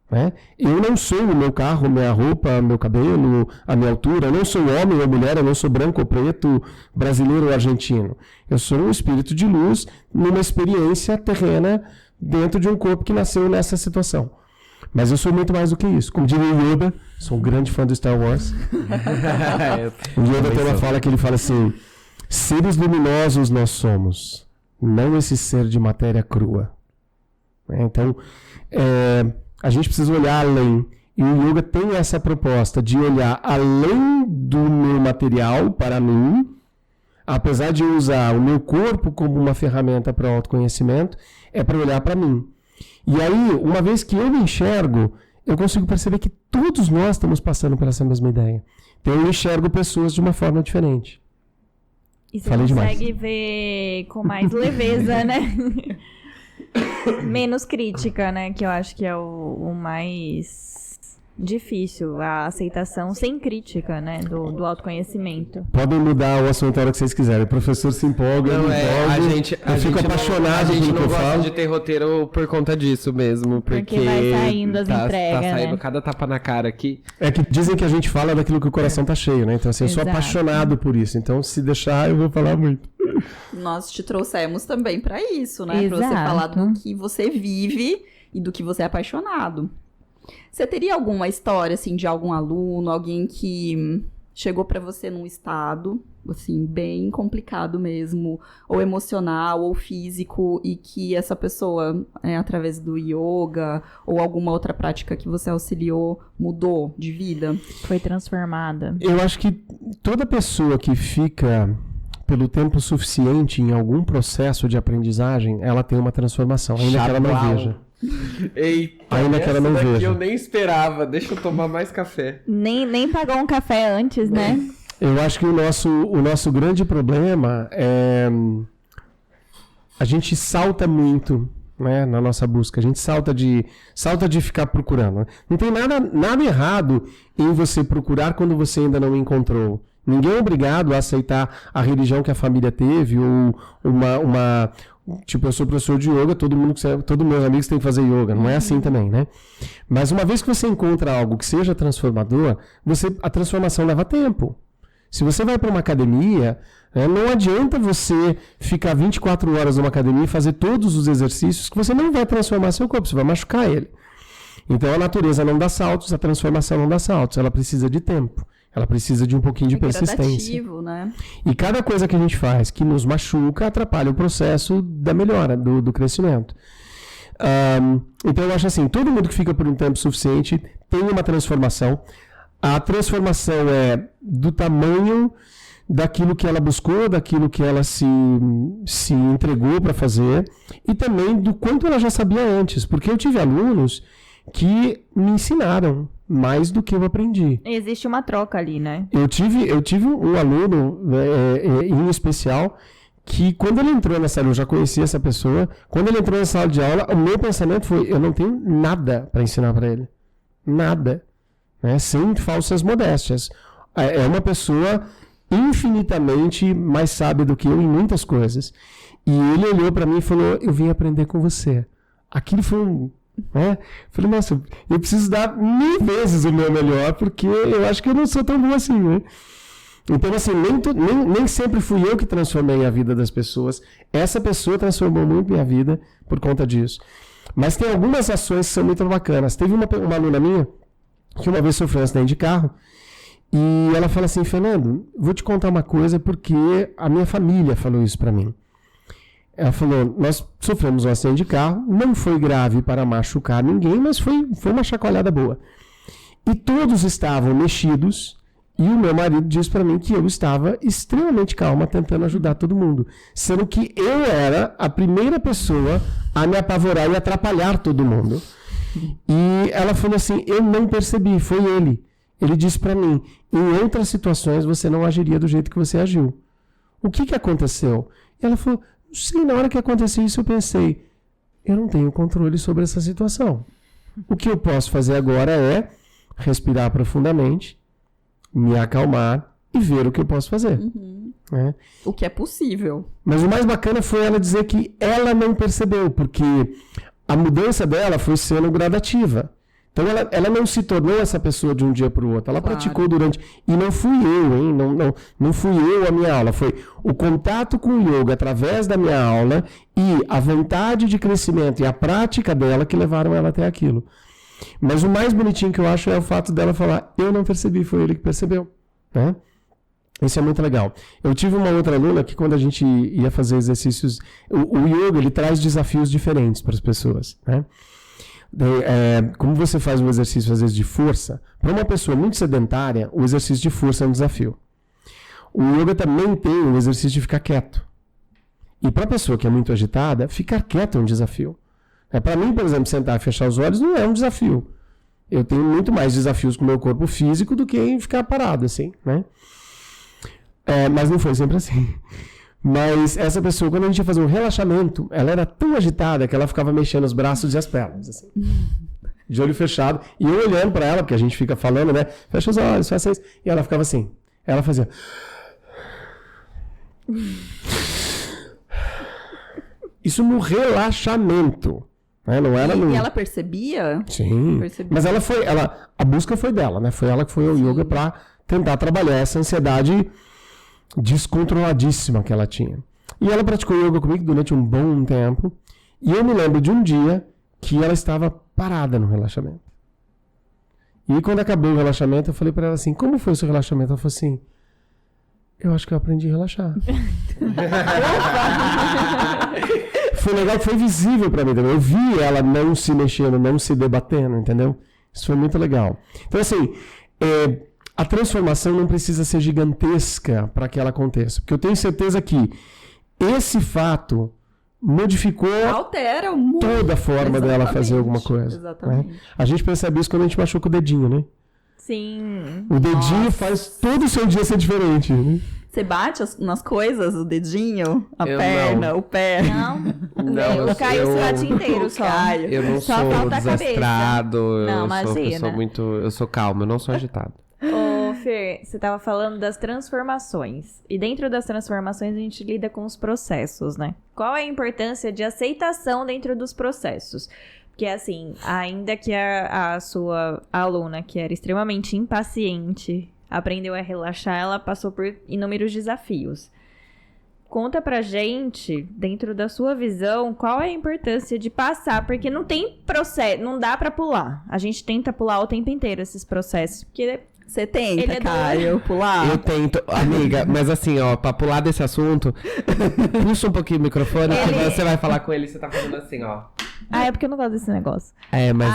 Né? Eu não sou o meu carro, minha roupa, meu cabelo, a minha altura. Eu não sou homem ou mulher, eu não sou branco ou preto, brasileiro ou argentino. Eu sou um espírito de luz numa experiência terrena dentro de um corpo que nasceu nessa situação. Mas eu sou muito mais do que isso. Como diria o Yoda, sou um grande fã do Star Wars. O Yoda tem uma fala que ele fala assim: seres luminosos nós somos, não esse ser de matéria crua. Então, a gente precisa olhar além. E o yoga tem essa proposta de olhar além do meu material para mim, apesar de eu usar o meu corpo como uma ferramenta para o autoconhecimento, é para olhar para mim. E aí, uma vez que eu me enxergo, eu consigo perceber que todos nós estamos passando por essa mesma ideia. Então eu enxergo pessoas de uma forma diferente. E você consegue ver com mais leveza, né? Menos crítica, né? Que eu acho que é o mais difícil, a aceitação sem crítica, né? Do autoconhecimento. Podem mudar o assunto a hora que vocês quiserem. O professor se empolga, não, eu fico apaixonado pelo que eu falo. A gente não gosta de ter roteiro por conta disso mesmo, porque vai saindo as entregas, tá saindo, né? cada tapa na cara aqui. É que dizem que a gente fala daquilo que o coração tá cheio, né? Então assim, eu sou apaixonado por isso. Então se deixar, eu vou falar muito. Nós te trouxemos também pra isso, né? Pra você falar do que você vive e do que você é apaixonado. Você teria alguma história, assim, de algum aluno, alguém que chegou pra você num estado, assim, bem complicado mesmo, ou emocional, ou físico, e que essa pessoa, através do yoga, ou alguma outra prática que você auxiliou, mudou de vida? Foi transformada. Eu acho que toda pessoa que fica pelo tempo suficiente em algum processo de aprendizagem, ela tem uma transformação, ainda que ela não veja. Eita, ainda que ela não veja. Eu nem esperava, deixa eu tomar mais café. Nem pagou um café antes, né? Eu acho que o nosso grande problema é a gente salta muito, né, na nossa busca. A gente salta de ficar procurando. Não tem nada errado em você procurar quando você ainda não encontrou. Ninguém é obrigado a aceitar a religião que a família teve ou uma tipo, eu sou professor de yoga, todos meus amigos têm que fazer yoga. Não é assim também, né? Mas uma vez que você encontra algo que seja transformador, a transformação leva tempo. Se você vai para uma academia, não adianta você ficar 24 horas numa academia e fazer todos os exercícios que você não vai transformar seu corpo, você vai machucar ele. Então a natureza não dá saltos, a transformação não dá saltos, ela precisa de tempo. Ela precisa de um pouquinho de persistência. Né? E cada coisa que a gente faz que nos machuca atrapalha o processo da melhora, do crescimento. Então eu acho assim, todo mundo que fica por um tempo suficiente tem uma transformação. A transformação é do tamanho daquilo que ela buscou, daquilo que ela se entregou para fazer e também do quanto ela já sabia antes. Porque eu tive alunos que me ensinaram mais do que eu aprendi. Existe uma troca ali, né? Eu tive um aluno em especial que quando ele entrou na sala, eu já conhecia essa pessoa, quando ele entrou na sala de aula, o meu pensamento foi, eu não tenho nada para ensinar para ele. Nada. Né? Sem falsas modéstias. É uma pessoa infinitamente mais sábia do que eu em muitas coisas. E ele olhou para mim e falou, eu vim aprender com você. Aquilo foi falei, nossa, eu preciso dar 1000 vezes o meu melhor, porque eu acho que eu não sou tão bom assim, né? Então, assim, nem sempre fui eu que transformei a vida das pessoas. Essa pessoa transformou muito minha vida por conta disso. Mas tem algumas ações que são muito bacanas. Teve uma aluna minha que uma vez sofreu um acidente de carro e ela fala assim, Fernando, vou te contar uma coisa porque a minha família falou isso pra mim. Ela falou, nós sofremos um acidente de carro, não foi grave para machucar ninguém, mas foi uma chacoalhada boa. E todos estavam mexidos e o meu marido disse para mim que eu estava extremamente calma, tentando ajudar todo mundo. Sendo que eu era a primeira pessoa a me apavorar e atrapalhar todo mundo. E ela falou assim, eu não percebi, foi ele. Ele disse para mim, em outras situações você não agiria do jeito que você agiu. O que aconteceu? E ela falou, não sei, na hora que aconteceu isso eu pensei, eu não tenho controle sobre essa situação. O que eu posso fazer agora é respirar profundamente, me acalmar e ver o que eu posso fazer. Né? O que é possível. Mas o mais bacana foi ela dizer que ela não percebeu, porque a mudança dela foi sendo gradativa. Então ela não se tornou essa pessoa de um dia para o outro. Ela praticou durante... E não fui eu, hein? Não fui eu a minha aula. Foi o contato com o yoga através da minha aula e a vontade de crescimento e a prática dela que levaram ela até aquilo. Mas o mais bonitinho que eu acho é o fato dela falar, eu não percebi, foi ele que percebeu. Né? Isso é muito legal. Eu tive uma outra aluna que quando a gente ia fazer exercícios... O yoga, ele traz desafios diferentes para as pessoas, né? Como você faz um exercício às vezes de força, para uma pessoa muito sedentária, o exercício de força é um desafio. O yoga também tem o exercício de ficar quieto. E para a pessoa que é muito agitada, ficar quieto é um desafio. Para mim, por exemplo, sentar e fechar os olhos não é um desafio. Eu tenho muito mais desafios com o meu corpo físico do que em ficar parado assim, né? Mas não foi sempre assim. Mas essa pessoa, quando a gente ia fazer um relaxamento, ela era tão agitada que ela ficava mexendo os braços e as pernas, assim. De olho fechado. E eu olhando pra ela, porque a gente fica falando, né? Fecha os olhos, faça isso. E ela ficava assim. Ela fazia... Isso no relaxamento. Né? Não era E ela percebia? Sim. Mas a busca foi dela, né? Foi ela que foi ao yoga pra tentar trabalhar essa ansiedade descontroladíssima que ela tinha. E ela praticou yoga comigo durante um bom tempo. E eu me lembro de um dia que ela estava parada no relaxamento. E quando acabou o relaxamento, eu falei para ela assim, como foi o seu relaxamento? Ela falou assim, eu acho que eu aprendi a relaxar. Foi legal, foi visível para mim também. Eu vi ela não se mexendo, não se debatendo, entendeu? Isso foi muito legal. Então assim, a transformação não precisa ser gigantesca para que ela aconteça. Porque eu tenho certeza que esse fato modificou altera toda a forma dela fazer alguma coisa. Exatamente. Né? A gente percebe isso quando a gente machuca o dedinho, né? Sim. O dedinho faz todo o seu dia ser diferente. Né? Você bate nas coisas, o dedinho, a perna, o pé? Não, o Caio se bate inteiro só. Eu não só sou falta a desastrado, imagina. eu sou calmo, eu não sou agitado. Ô, Fer, você tava falando das transformações. E dentro das transformações a gente lida com os processos, né? Qual é a importância de aceitação dentro dos processos? Porque assim, ainda que a sua aluna, que era extremamente impaciente, aprendeu a relaxar, ela passou por inúmeros desafios. Conta pra gente, dentro da sua visão, qual é a importância de passar, porque não tem processo, não dá pra pular. A gente tenta pular o tempo inteiro esses processos, porque você tenta, Caio, pular? Eu tento, amiga, mas assim, ó, pra pular desse assunto, puxa um pouquinho o microfone, porque você vai falar com ele, você tá fazendo assim, ó. Ah, é porque eu não gosto desse negócio. Mas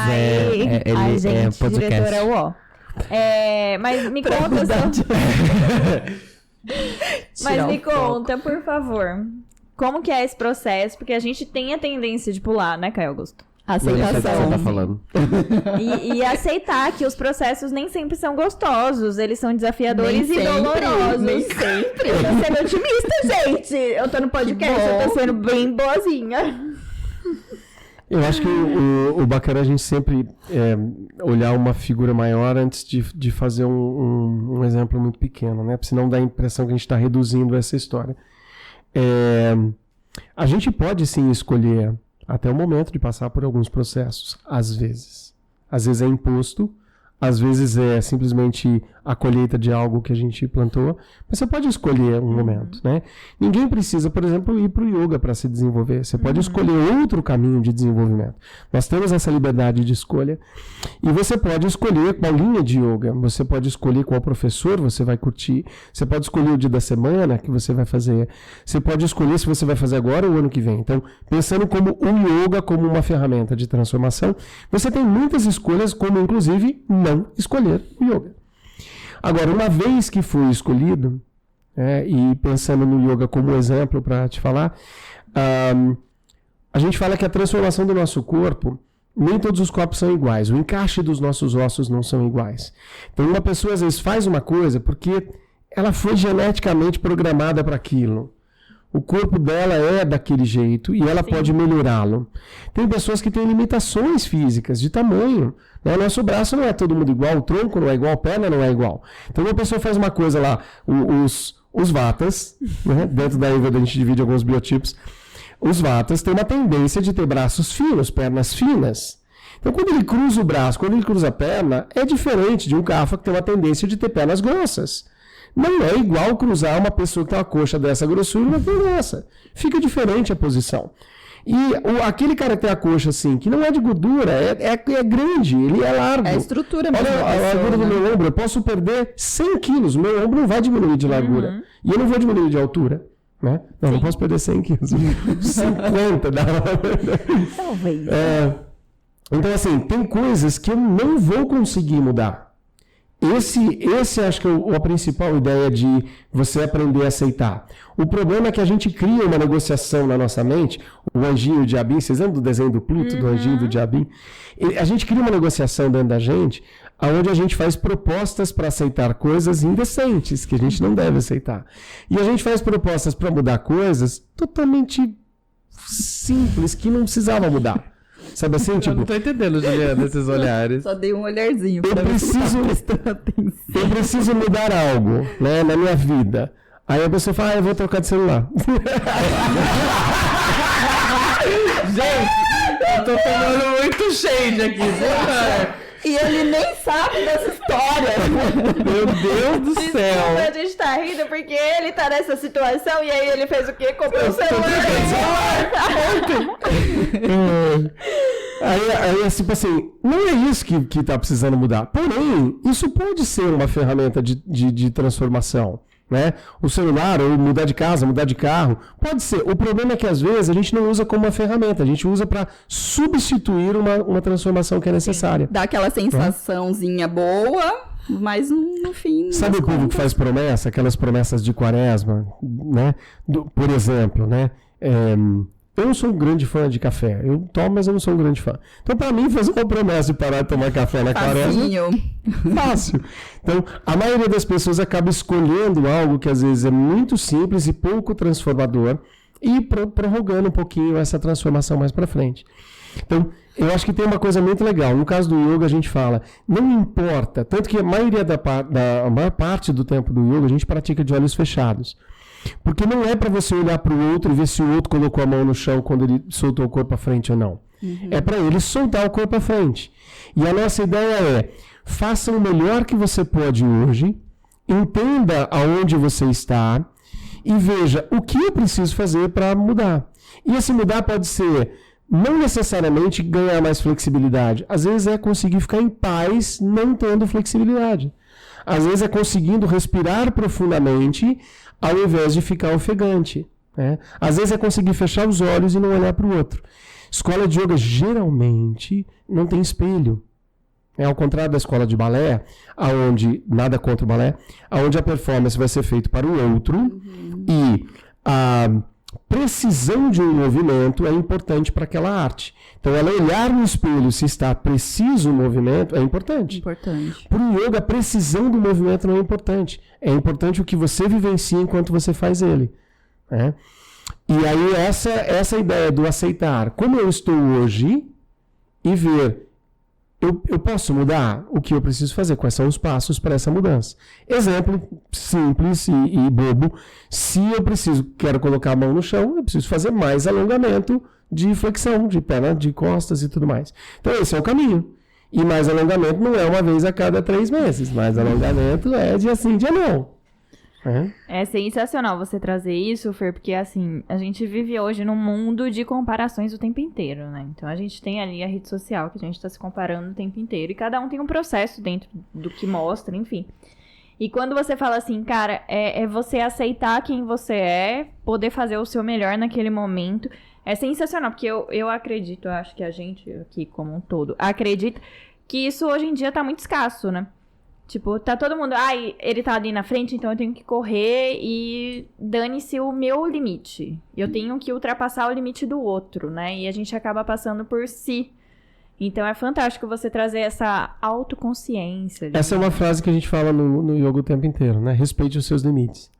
Ai, gente, podcast. Diretora, uó. Mas me conta... Mas me conta, por favor, como que é esse processo? Porque a gente tem a tendência de pular, né, Caio Augusto? Aceitação. Você tá falando. E aceitar que os processos nem sempre são gostosos, eles são desafiadores e dolorosos. Nem sempre. Eu tô sendo otimista, gente. Eu tô no podcast, eu tô sendo bem boazinha. Eu acho que o bacana é a gente sempre olhar uma figura maior antes de fazer um exemplo muito pequeno, né? Porque senão dá a impressão que a gente está reduzindo essa história. A gente pode sim escolher até o momento de passar por alguns processos, às vezes. Às vezes é imposto, às vezes é simplesmente a colheita de algo que a gente plantou, mas você pode escolher um momento, né? Ninguém precisa, por exemplo, ir para o yoga para se desenvolver. Você pode escolher outro caminho de desenvolvimento. Nós temos essa liberdade de escolha. E você pode escolher qual linha de yoga, você pode escolher qual professor você vai curtir, você pode escolher o dia da semana que você vai fazer, você pode escolher se você vai fazer agora ou o ano que vem. Então, pensando como o yoga como uma ferramenta de transformação, você tem muitas escolhas, como inclusive não escolher o yoga. Agora, uma vez que foi escolhido, e pensando no yoga como exemplo para te falar, a gente fala que a transformação do nosso corpo, nem todos os corpos são iguais, o encaixe dos nossos ossos não são iguais. Então, uma pessoa às vezes faz uma coisa porque ela foi geneticamente programada para aquilo. O corpo dela é daquele jeito e ela pode melhorá-lo. Tem pessoas que têm limitações físicas de tamanho. Né? O nosso braço não é todo mundo igual, o tronco não é igual, a perna não é igual. Então uma pessoa faz uma coisa lá, os vatas, né? Dentro da Ayurveda a gente divide alguns biotipos, os vatas têm uma tendência de ter braços finos, pernas finas. Então quando ele cruza o braço, quando ele cruza a perna, é diferente de um Kapha que tem uma tendência de ter pernas grossas. Não é igual cruzar uma pessoa que tem uma coxa dessa grossura e uma dessa. Fica diferente a posição. E aquele cara que tem a coxa assim, que não é de gordura, é grande, ele é largo. É a estrutura mesmo. Olha a largura do meu ombro, eu posso perder 100 quilos, o meu ombro não vai diminuir de largura. E eu não vou diminuir de altura. Né? Não, não posso perder 100 quilos. 50 dá. Talvez. Então, assim, tem coisas que eu não vou conseguir mudar. Esse acho que é a principal ideia de você aprender a aceitar. O problema é que a gente cria uma negociação na nossa mente, o anjinho e o diabinho, vocês lembram do desenho do Pluto, do anjinho e do diabinho? A gente cria uma negociação dentro da gente, onde a gente faz propostas para aceitar coisas indecentes, que a gente não deve aceitar. E a gente faz propostas para mudar coisas totalmente simples, que não precisava mudar. Sabe assim, tipo... Eu não tô entendendo, Juliana, esses olhares. Só dei um olharzinho Eu pra preciso mudar algo, né, na minha vida. Aí a pessoa fala, eu vou trocar de celular. Gente, eu tô tomando muito shade aqui, senhora. E ele nem sabe dessa história. Meu Deus do céu. Desculpa, a gente tá rindo porque ele tá nessa situação e aí ele fez o quê? Comprou o celular. Aí, tipo assim, não é isso que tá precisando mudar. Porém, isso pode ser uma ferramenta de transformação. Né? O celular, ou mudar de casa, mudar de carro, pode ser. O problema é que às vezes a gente não usa como uma ferramenta, a gente usa para substituir uma transformação que é necessária. Dá aquela sensaçãozinha boa, mas no fim... Sabe o povo que faz promessa, aquelas promessas de quaresma, né? Por exemplo, né? Eu não sou um grande fã de café. Eu tomo, mas eu não sou um grande fã. Então, para mim, fazer uma promessa de parar de tomar café na quaresma... Fácil. Então, a maioria das pessoas acaba escolhendo algo que às vezes é muito simples e pouco transformador e prorrogando um pouquinho essa transformação mais para frente. Então, eu acho que tem uma coisa muito legal. No caso do yoga, a gente fala, não importa, tanto que a maior parte do tempo do yoga a gente pratica de olhos fechados. Porque não é para você olhar para o outro e ver se o outro colocou a mão no chão quando ele soltou o corpo à frente ou não. É para ele soltar o corpo à frente. E a nossa ideia é, faça o melhor que você pode hoje, entenda aonde você está e veja o que eu preciso fazer para mudar. E esse mudar pode ser, não necessariamente ganhar mais flexibilidade. Às vezes é conseguir ficar em paz não tendo flexibilidade. Às vezes é conseguindo respirar profundamente ao invés de ficar ofegante. Né? Às vezes é conseguir fechar os olhos e não olhar para o outro. Escola de yoga geralmente não tem espelho. Ao contrário da escola de balé, aonde nada contra o balé, aonde a performance vai ser feita para o outro e a precisão de um movimento é importante para aquela arte. Então, ela olhar no espelho se está preciso o movimento é importante. Para o yoga, a precisão do movimento não é importante. É importante o que você vivencia enquanto você faz ele. Né? E aí, essa ideia do aceitar como eu estou hoje e ver, eu posso mudar o que eu preciso fazer, quais são os passos para essa mudança. Exemplo simples e bobo, se eu quero colocar a mão no chão, eu preciso fazer mais alongamento de flexão, de perna, de costas e tudo mais. Então esse é o caminho. E mais alongamento não é uma vez a cada 3 meses. Mais alongamento é dia sim, dia não. É sensacional você trazer isso, Fer, porque assim, a gente vive hoje num mundo de comparações o tempo inteiro, né? Então a gente tem ali a rede social que a gente tá se comparando o tempo inteiro e cada um tem um processo dentro do que mostra, enfim. E quando você fala assim, cara, é você aceitar quem você é, poder fazer o seu melhor naquele momento, é sensacional, porque eu acredito, eu acho que a gente aqui como um todo acredita que isso hoje em dia tá muito escasso, né? Tipo, tá todo mundo, ele tá ali na frente, então eu tenho que correr e dane-se o meu limite. Eu tenho que ultrapassar o limite do outro, né? E a gente acaba passando por si. Então é fantástico você trazer essa autoconsciência. Essa é uma frase que a gente fala no yoga o tempo inteiro, né? Respeite os seus limites.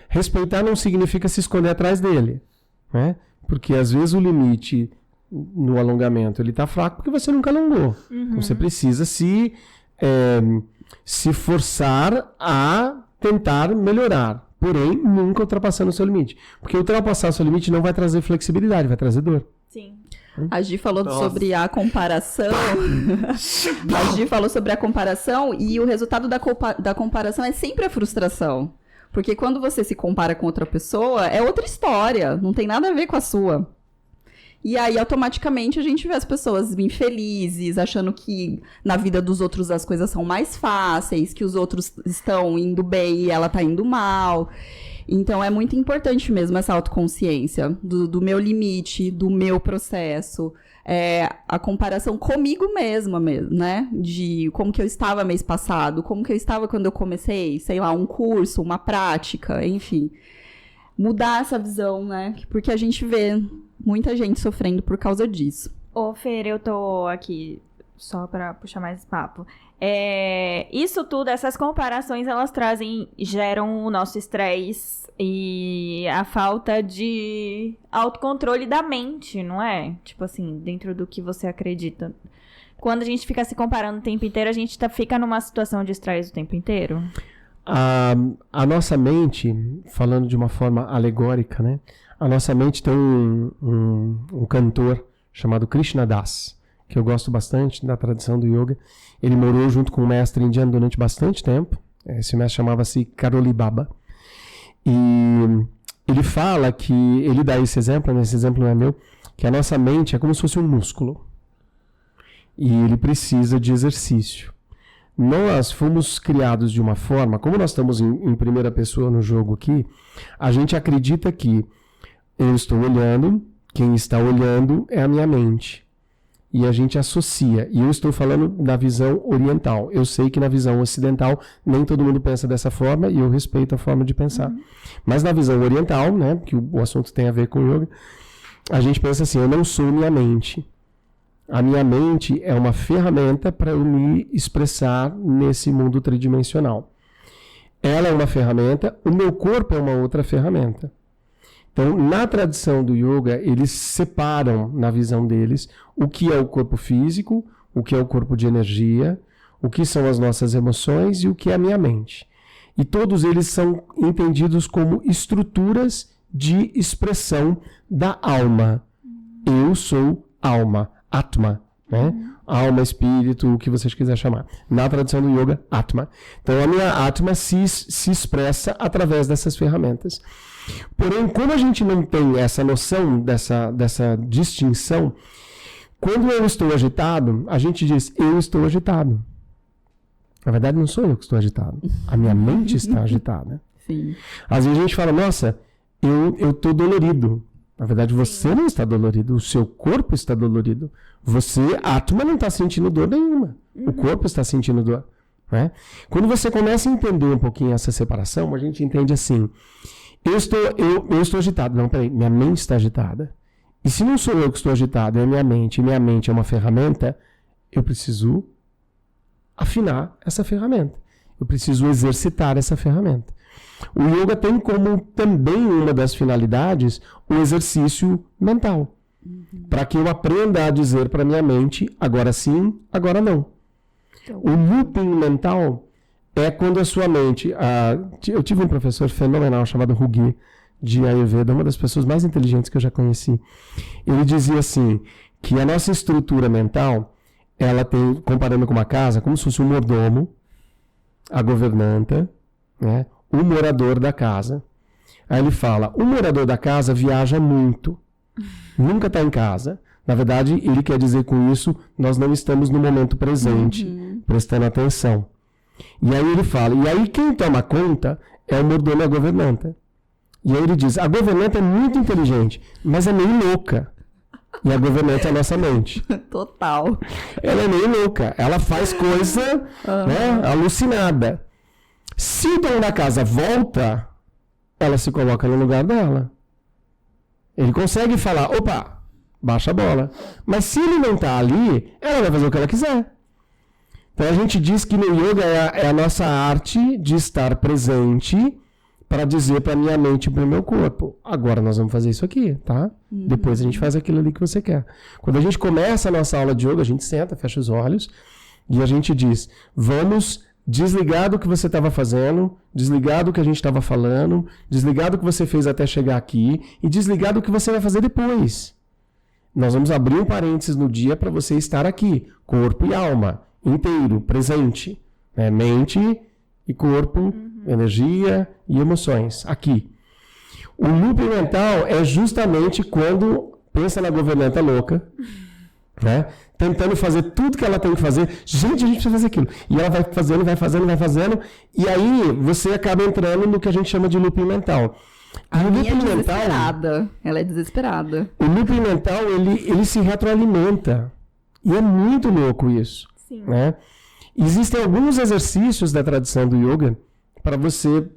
Respeitar não significa se esconder atrás dele, né? Porque às vezes o limite no alongamento, ele tá fraco porque você nunca alongou. Então você precisa se forçar a tentar melhorar, porém nunca ultrapassando o seu limite, porque ultrapassar o seu limite não vai trazer flexibilidade, vai trazer dor. Sim. A Gi falou sobre a comparação. A Gi falou sobre a comparação e o resultado da comparação é sempre a frustração, porque quando você se compara com outra pessoa é outra história, não tem nada a ver com a sua. E aí, automaticamente, a gente vê as pessoas infelizes, achando que na vida dos outros as coisas são mais fáceis, que os outros estão indo bem e ela tá indo mal. Então, é muito importante mesmo essa autoconsciência do meu limite, do meu processo. A comparação comigo mesma mesmo, né? De como que eu estava mês passado, como que eu estava quando eu comecei, sei lá, um curso, uma prática, enfim. Mudar essa visão, né? Porque a gente vê muita gente sofrendo por causa disso. Ô, Fer, eu tô aqui só pra puxar mais papo. Isso tudo, essas comparações, elas geram o nosso estresse e a falta de autocontrole da mente, não é? Tipo assim, dentro do que você acredita. Quando a gente fica se comparando o tempo inteiro, a gente fica numa situação de estresse o tempo inteiro? A nossa mente, falando de uma forma alegórica, né? A nossa mente tem um cantor chamado Krishna Das, que eu gosto bastante da tradição do yoga. Ele morou junto com um mestre indiano durante bastante tempo. Esse mestre chamava-se Karoli Baba. E ele fala que, ele dá esse exemplo, né? Esse exemplo não é meu, que a nossa mente é como se fosse um músculo. E ele precisa de exercício. Nós fomos criados de uma forma, como nós estamos em primeira pessoa no jogo aqui, a gente acredita que eu estou olhando, quem está olhando é a minha mente. E a gente associa. E eu estou falando da visão oriental. Eu sei que na visão ocidental nem todo mundo pensa dessa forma e eu respeito a forma de pensar. Mas na visão oriental, né, que o assunto tem a ver com o yoga, a gente pensa assim, eu não sou minha mente. A minha mente é uma ferramenta para eu me expressar nesse mundo tridimensional. Ela é uma ferramenta, o meu corpo é uma outra ferramenta. Então, na tradição do yoga, eles separam, na visão deles, o que é o corpo físico, o que é o corpo de energia, o que são as nossas emoções e o que é a minha mente. E todos eles são entendidos como estruturas de expressão da alma. Eu sou alma, Atma, né? Alma, espírito, o que vocês quiserem chamar. Na tradição do yoga, Atma. Então, a minha Atma se expressa através dessas ferramentas. Porém, como a gente não tem essa noção dessa distinção, quando eu estou agitado, a gente diz, eu estou agitado. Na verdade, não sou eu que estou agitado. A minha mente está agitada. Sim. Às vezes a gente fala, nossa, eu estou dolorido. Na verdade, você não está dolorido, o seu corpo está dolorido. Você, a Atma, não está sentindo dor nenhuma. O corpo está sentindo dor. Né? Quando você começa a entender um pouquinho essa separação, a gente entende assim, eu estou agitado. Não, peraí, minha mente está agitada. E se não sou eu que estou agitado, é minha mente, e minha mente é uma ferramenta, eu preciso afinar essa ferramenta. Eu preciso exercitar essa ferramenta. O yoga tem como também uma das finalidades o exercício mental. Para que eu aprenda a dizer para minha mente, agora sim, agora não. O looping mental é quando a sua mente... eu tive um professor fenomenal chamado Rugi, de Ayurveda, uma das pessoas mais inteligentes que eu já conheci. Ele dizia assim, que a nossa estrutura mental, ela tem, comparando com uma casa, como se fosse um mordomo, a governanta, né, o morador da casa. Aí ele fala, o morador da casa viaja muito, nunca está em casa. Na verdade, ele quer dizer com isso, nós não estamos no momento presente, prestando atenção. E aí ele fala, e aí quem toma conta é o mordomo e a governanta. E aí ele diz, a governanta é muito inteligente, mas é meio louca. E a governanta é a nossa mente. Total. Ela é meio louca. Ela faz coisa né, alucinada. Se o dono da casa volta, ela se coloca no lugar dela. Ele consegue falar, opa, baixa a bola. Mas se ele não está ali, ela vai fazer o que ela quiser. Então a gente diz que no yoga é a nossa arte de estar presente para dizer para minha mente e para o meu corpo, agora nós vamos fazer isso aqui, tá? Depois a gente faz aquilo ali que você quer. Quando a gente começa a nossa aula de yoga, a gente senta, fecha os olhos e a gente diz, vamos desligar do que você estava fazendo, desligar do que a gente estava falando, desligar do que você fez até chegar aqui e desligar do que você vai fazer depois. Nós vamos abrir um parênteses no dia para você estar aqui, corpo e alma, inteiro, presente, né? Mente e corpo, energia e emoções, aqui. O looping mental é justamente quando pensa na governanta louca, né? Tentando fazer tudo que ela tem que fazer. Gente, a gente precisa fazer aquilo. E ela vai fazendo, vai fazendo, vai fazendo. E aí você acaba entrando no que a gente chama de looping mental. A minha é desesperada. Ela é desesperada. O looping mental, ele se retroalimenta. E é muito louco isso. Sim. Né? Existem alguns exercícios da tradição do yoga para você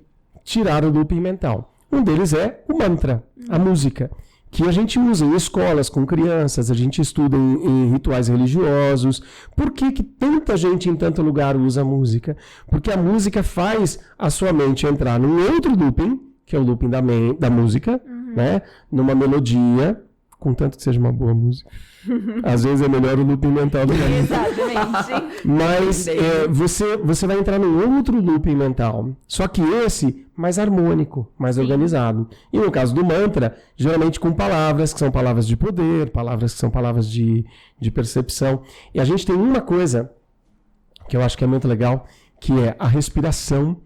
tirar o looping mental. Um deles é o mantra, a música, que a gente usa em escolas com crianças, a gente estuda em rituais religiosos. Por que tanta gente em tanto lugar usa música? Porque a música faz a sua mente entrar num outro looping, que é o looping da música, né? Numa melodia, contanto que seja uma boa música. Às vezes é melhor o looping mental do que a música. Exatamente. Mas você vai entrar num outro looping mental. Só que esse mais harmônico, mais organizado. E no caso do mantra, geralmente com palavras que são palavras de poder, palavras que são palavras de percepção. E a gente tem uma coisa que eu acho que é muito legal, que é a respiração.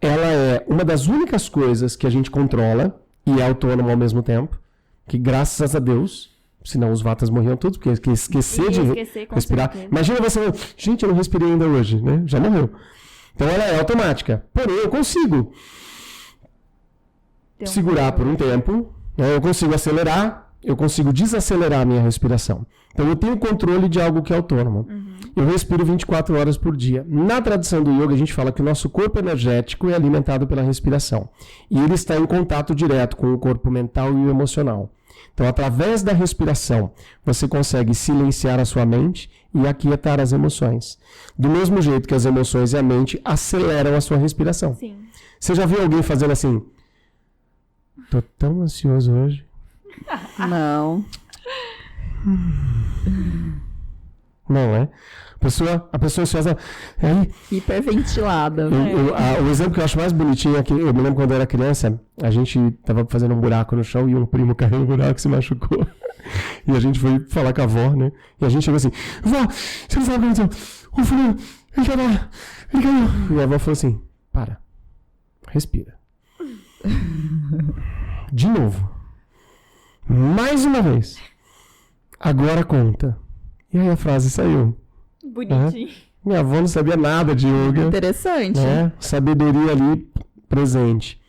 Ela é uma das únicas coisas que a gente controla e é autônoma ao mesmo tempo. Que graças a Deus, senão os vatas morriam todos, porque esquecer de respirar. Imagina você, gente, eu não respirei ainda hoje, né? Já morreu. Então ela é automática. Porém, eu consigo segurar por um tempo, né? Eu consigo acelerar, eu consigo desacelerar a minha respiração. Então eu tenho controle de algo que é autônomo. Eu respiro 24 horas por dia. Na tradição do yoga, a gente fala que o nosso corpo energético é alimentado pela respiração. E ele está em contato direto com o corpo mental e o emocional. Então, através da respiração, você consegue silenciar a sua mente e aquietar as emoções. Do mesmo jeito que as emoções e a mente aceleram a sua respiração. Sim. Você já viu alguém fazendo assim? Tô tão ansioso hoje. Não. Não é? A pessoa ansiosa. Aí, Hiperventilada. o exemplo que eu acho mais bonitinho é que eu me lembro quando eu era criança, a gente tava fazendo um buraco no chão e um primo caiu no buraco e se machucou. E a gente foi falar com a avó, né? E a gente chegou assim: vó, você não sabe o que aconteceu? O fulano, ele caiu. E a avó falou assim: para, respira. De novo. Mais uma vez. Agora conta. E aí a frase saiu. Bonitinho. Minha avó não sabia nada de yoga. Interessante. Né? Sabedoria ali presente.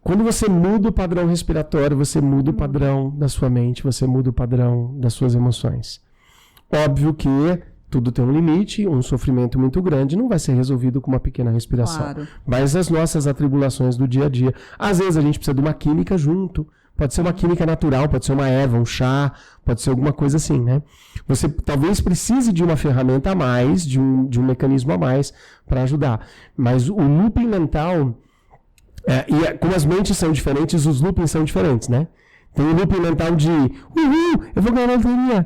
Quando você muda o padrão respiratório, você muda o padrão da sua mente, você muda o padrão das suas emoções. Óbvio que tudo tem um limite, um sofrimento muito grande não vai ser resolvido com uma pequena respiração. Claro. Mas as nossas atribulações do dia a dia. Às vezes a gente precisa de uma química junto. Pode ser uma química natural, pode ser uma erva, um chá, pode ser alguma coisa assim, né? Você talvez precise de uma ferramenta a mais, de um mecanismo a mais para ajudar. Mas o looping mental, como as mentes são diferentes, os loopings são diferentes, né? Tem o looping mental de eu vou ganhar na loteria.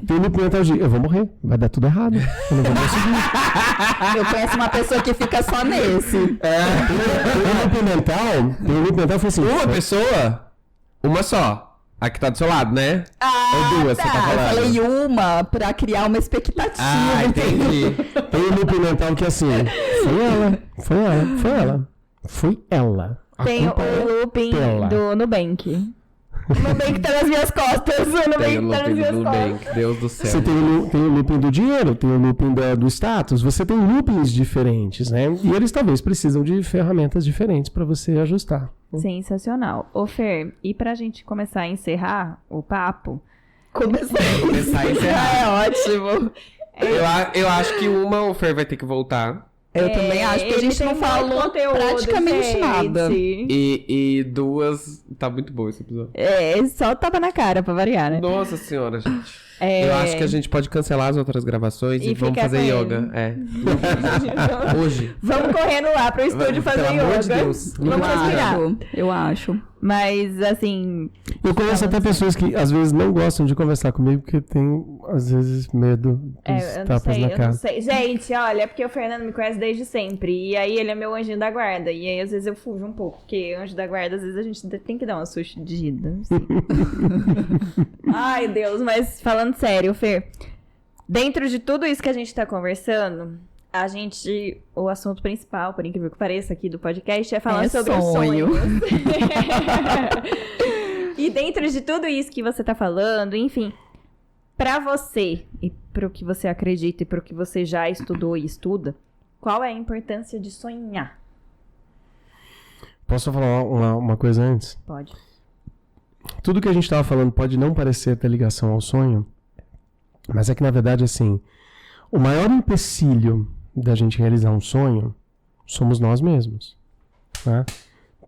Tem o looping mental de eu vou morrer, vai dar tudo errado. Eu não vou conseguir. Eu conheço uma pessoa que fica só nesse. Tem o looping mental foi assim. Uma pessoa? Uma só. A que tá do seu lado, né? Ou duas, você tá Eu falando? falei uma pra criar uma expectativa. Ah, entendi. Tem um loop mental que é assim, foi ela. A Tem culpa é o looping dela. do Nubank. O Nubank tá nas minhas costas. O Tem Nubank o tá nas looping minhas do costas. Nubank, Deus do céu. Você tem o looping do dinheiro, tem o looping do status, você tem loopings diferentes, né? E eles talvez precisam de ferramentas diferentes para você ajustar. Sensacional. Ô, Fer, e pra gente começar a encerrar o papo? Começar Começar a encerrar. É ótimo. Eu acho que o Fer vai ter que voltar. Eu também acho que a ele gente tem não muito falou conteúdo, praticamente gente. nada. E duas... Tá muito bom esse episódio. Só tapa na cara pra variar, né? Nossa senhora, gente. É. Eu acho que a gente pode cancelar as outras gravações e E vamos ficar fazer com yoga. É. Hoje. Vamos correndo lá pro estúdio fazer Pelo amor de yoga. Deus. Vamos respirar. Eu acho. Mas, assim, Eu conheço até pessoas que às vezes não gostam de conversar comigo porque tem, às vezes, medo dos eu não tapas sei, na eu não cara. sei. Gente, olha, é porque o Fernando me conhece desde sempre. E aí ele é meu anjinho da guarda. E aí, às vezes, eu fujo um pouco. Porque anjo da guarda, às vezes, a gente tem que dar uma sugestida. Assim. Ai, Deus, mas falando sério, Fer. Dentro de tudo isso que a gente tá conversando, o assunto principal, por incrível que pareça, aqui do podcast é falar sobre os sonho. sonhos. E dentro de tudo isso que você tá falando, enfim, pra você e pro que você acredita e pro que você já estudou e estuda, qual é a importância de sonhar? Posso falar uma coisa antes? Pode. Tudo que a gente estava falando pode não parecer ter ligação ao sonho, mas é que, na verdade, assim, o maior empecilho da gente realizar um sonho somos nós mesmos, né?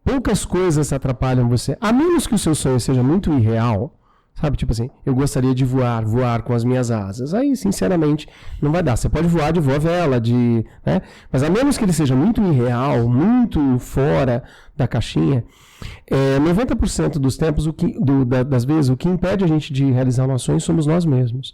Poucas coisas atrapalham você, a menos que o seu sonho seja muito irreal, sabe? Tipo assim, eu gostaria de voar com as minhas asas. Aí, sinceramente, não vai dar. Você pode voar de voa vela, né? Mas a menos que ele seja muito irreal, muito fora da caixinha, 90% dos tempos, das vezes, o que impede a gente de realizar nossos sonhos somos nós mesmos.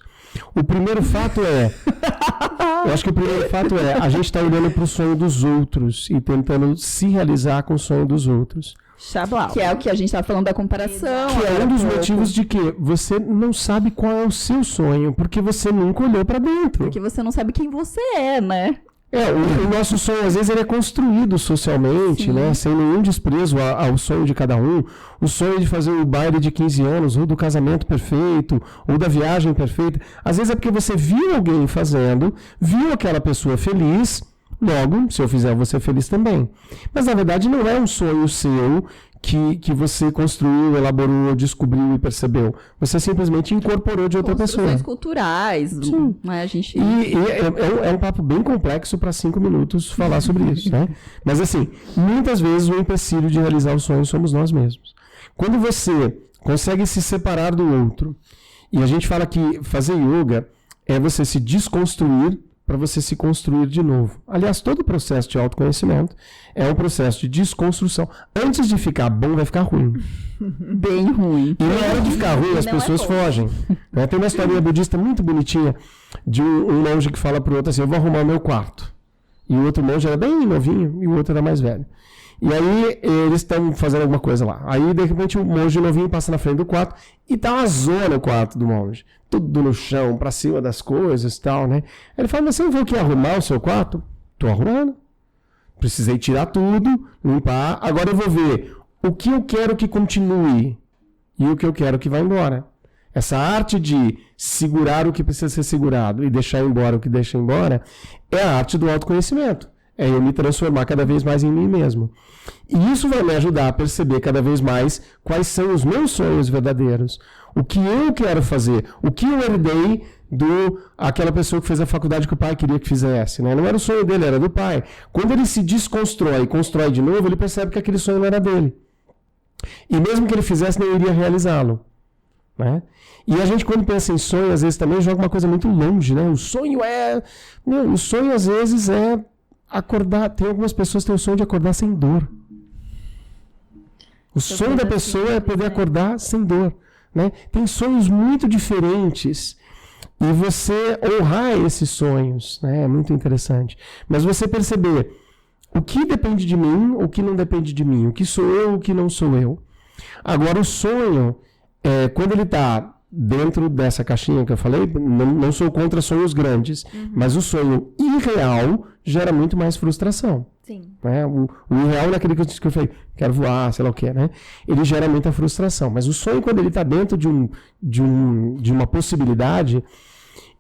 O primeiro fato eu acho que o primeiro fato a gente está olhando para o sonho dos outros e tentando se realizar com o sonho dos outros. Chablau. Que é o que a gente tá falando da comparação. Que é um dos motivos de que você não sabe qual é o seu sonho, porque você nunca olhou para dentro. Porque você não sabe quem você é, né? O nosso sonho, às vezes, ele é construído socialmente, né? Sem nenhum desprezo ao sonho de cada um. O sonho de fazer o baile de 15 anos, ou do casamento perfeito, ou da viagem perfeita. Às vezes é porque você viu alguém fazendo, viu aquela pessoa feliz, logo, se eu fizer, eu vou ser feliz também. Mas, na verdade, não é um sonho seu que você construiu, elaborou, descobriu e percebeu. Você simplesmente incorporou de outra pessoa. Construções culturais. Né? A gente... E é um papo bem complexo para 5 minutos falar sobre isso, né? Mas assim, muitas vezes o empecilho de realizar os sonhos somos nós mesmos. Quando você consegue se separar do outro, e a gente fala que fazer yoga é você se desconstruir para você se construir de novo. Aliás, todo o processo de autoconhecimento é um processo de desconstrução. Antes de ficar bom, vai ficar ruim. Bem ruim. E na hora de ficar ruim, as pessoas fogem. Né? Tem uma historinha budista muito bonitinha de um monge que fala pro outro assim, eu vou arrumar o meu quarto. E o outro monge era bem novinho e o outro era mais velho. E aí eles estão fazendo alguma coisa lá. Aí, de repente, o monge novinho passa na frente do quarto e tá uma zona o quarto do monge. Tudo no chão, pra cima das coisas e tal, né? Ele fala, mas você não veio aqui arrumar o seu quarto? Tô arrumando. Precisei tirar tudo, limpar. Agora eu vou ver o que eu quero que continue e o que eu quero que vá embora. Essa arte de segurar o que precisa ser segurado e deixar embora o que deixa embora é a arte do autoconhecimento. É eu me transformar cada vez mais em mim mesmo. E isso vai me ajudar a perceber cada vez mais quais são os meus sonhos verdadeiros. O que eu quero fazer. O que eu herdei aquela pessoa que fez a faculdade que o pai queria que fizesse. Né? Não era o sonho dele, era do pai. Quando ele se desconstrói e constrói de novo, ele percebe que aquele sonho não era dele. E mesmo que ele fizesse, não iria realizá-lo. Né? E a gente, quando pensa em sonho, às vezes também joga uma coisa muito longe. Né? O sonho às vezes é acordar. Tem algumas pessoas que têm o sonho de acordar sem dor. O sonho da pessoa é poder acordar sem dor. Né? Tem sonhos muito diferentes. E você honrar esses sonhos, né? É muito interessante. Mas você perceber o que depende de mim, o que não depende de mim. O que sou eu, o que não sou eu. Agora, o sonho quando ele está dentro dessa caixinha que eu falei, não sou contra sonhos grandes, mas o sonho irreal gera muito mais frustração. Sim. Né? O irreal naquele que eu falei, quero voar, sei lá o que, né? Ele gera muita frustração. Mas o sonho, quando ele está dentro de uma possibilidade,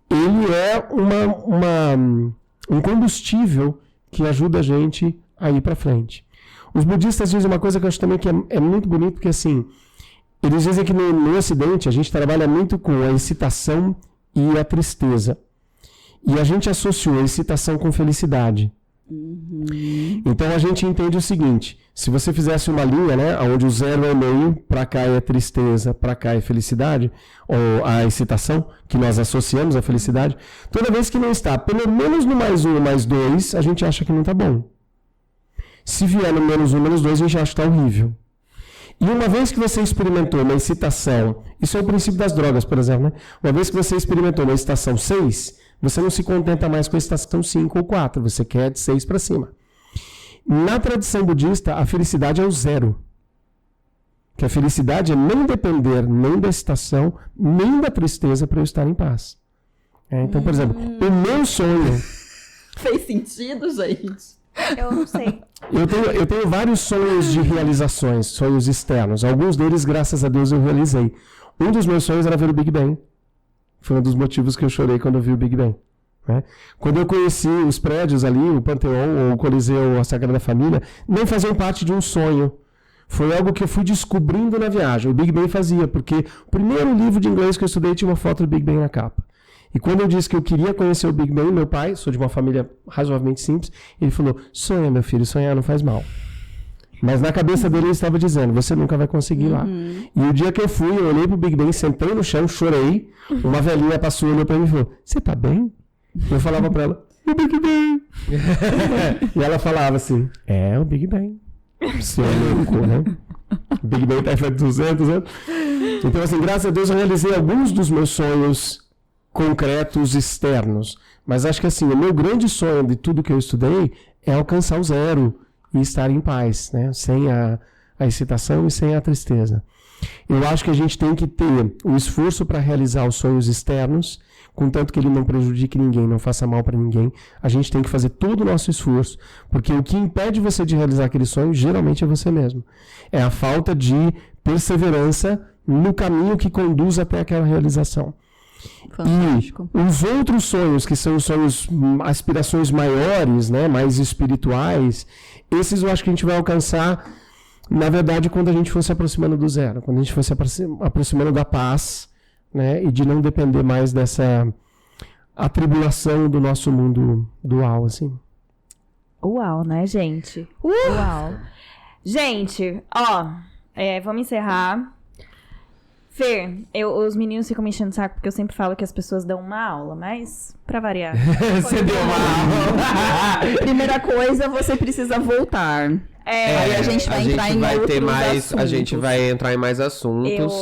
ele é um combustível que ajuda a gente a ir para frente. Os budistas dizem uma coisa que eu acho também que é muito bonito, porque assim, eles dizem que no Ocidente a gente trabalha muito com a excitação e a tristeza. E a gente associou a excitação com felicidade. Então a gente entende o seguinte: se você fizesse uma linha, né, onde o 0 é o meio, para cá é tristeza, para cá é felicidade, ou a excitação, que nós associamos à felicidade, toda vez que não está pelo menos no mais 1 ou mais 2, a gente acha que não está bom. Se vier no menos 1, menos 2, a gente acha que está horrível. E uma vez que você experimentou uma excitação, isso é o princípio das drogas, por exemplo, né? Uma vez que você experimentou uma excitação 6, você não se contenta mais com a excitação 5 ou 4, você quer de 6 para cima. Na tradição budista, a felicidade é o 0. Que a felicidade é não depender nem da excitação, nem da tristeza para eu estar em paz. Então, por exemplo, o meu sonho... Fez sentido, gente? Eu não sei. Eu tenho vários sonhos de realizações, sonhos externos. Alguns deles, graças a Deus, eu realizei. Um dos meus sonhos era ver o Big Bang. Foi um dos motivos que eu chorei quando eu vi o Big Bang. Né? Quando eu conheci os prédios ali, o Panteão, o Coliseu, a Sagrada Família, não faziam parte de um sonho. Foi algo que eu fui descobrindo na viagem. O Big Bang fazia, porque o primeiro livro de inglês que eu estudei tinha uma foto do Big Bang na capa. E quando eu disse que eu queria conhecer o Big Bang, meu pai, sou de uma família razoavelmente simples, ele falou: sonha, meu filho, sonhar não faz mal. Mas na cabeça dele ele estava dizendo: você nunca vai conseguir lá. E o dia que eu fui, eu olhei pro Big Bang, sentei no chão, chorei. Uma velhinha passou, olhou pra mim e falou: você tá bem? Eu falava pra ela: o Big Bang. E ela falava assim: o Big Bang. Seu louco, né? O Big Bang tá feito 200 anos. Então, assim, graças a Deus eu realizei alguns dos meus sonhos concretos externos, mas acho que assim, o meu grande sonho de tudo que eu estudei é alcançar o 0 e estar em paz, né? Sem a excitação e sem a tristeza. Eu acho que a gente tem que ter o esforço para realizar os sonhos externos, contanto que ele não prejudique ninguém, não faça mal para ninguém. A gente tem que fazer todo o nosso esforço, porque o que impede você de realizar aquele sonho geralmente é você mesmo. É a falta de perseverança no caminho que conduz até aquela realização. Fantástico. E os outros sonhos, que são os sonhos, aspirações maiores, né, mais espirituais, esses eu acho que a gente vai alcançar, na verdade, quando a gente for se aproximando do 0, quando a gente for se aproximando da paz, né, e de não depender mais dessa atribulação do nosso mundo dual, assim. Uau, né, gente? Uau. Gente, vamos encerrar. Fer, os meninos ficam me enchendo o saco porque eu sempre falo que as pessoas dão uma aula, mas pra variar. Você deu uma aula. Primeira coisa, você precisa voltar. Aí a gente vai entrar em outros assuntos. A gente vai entrar em mais assuntos.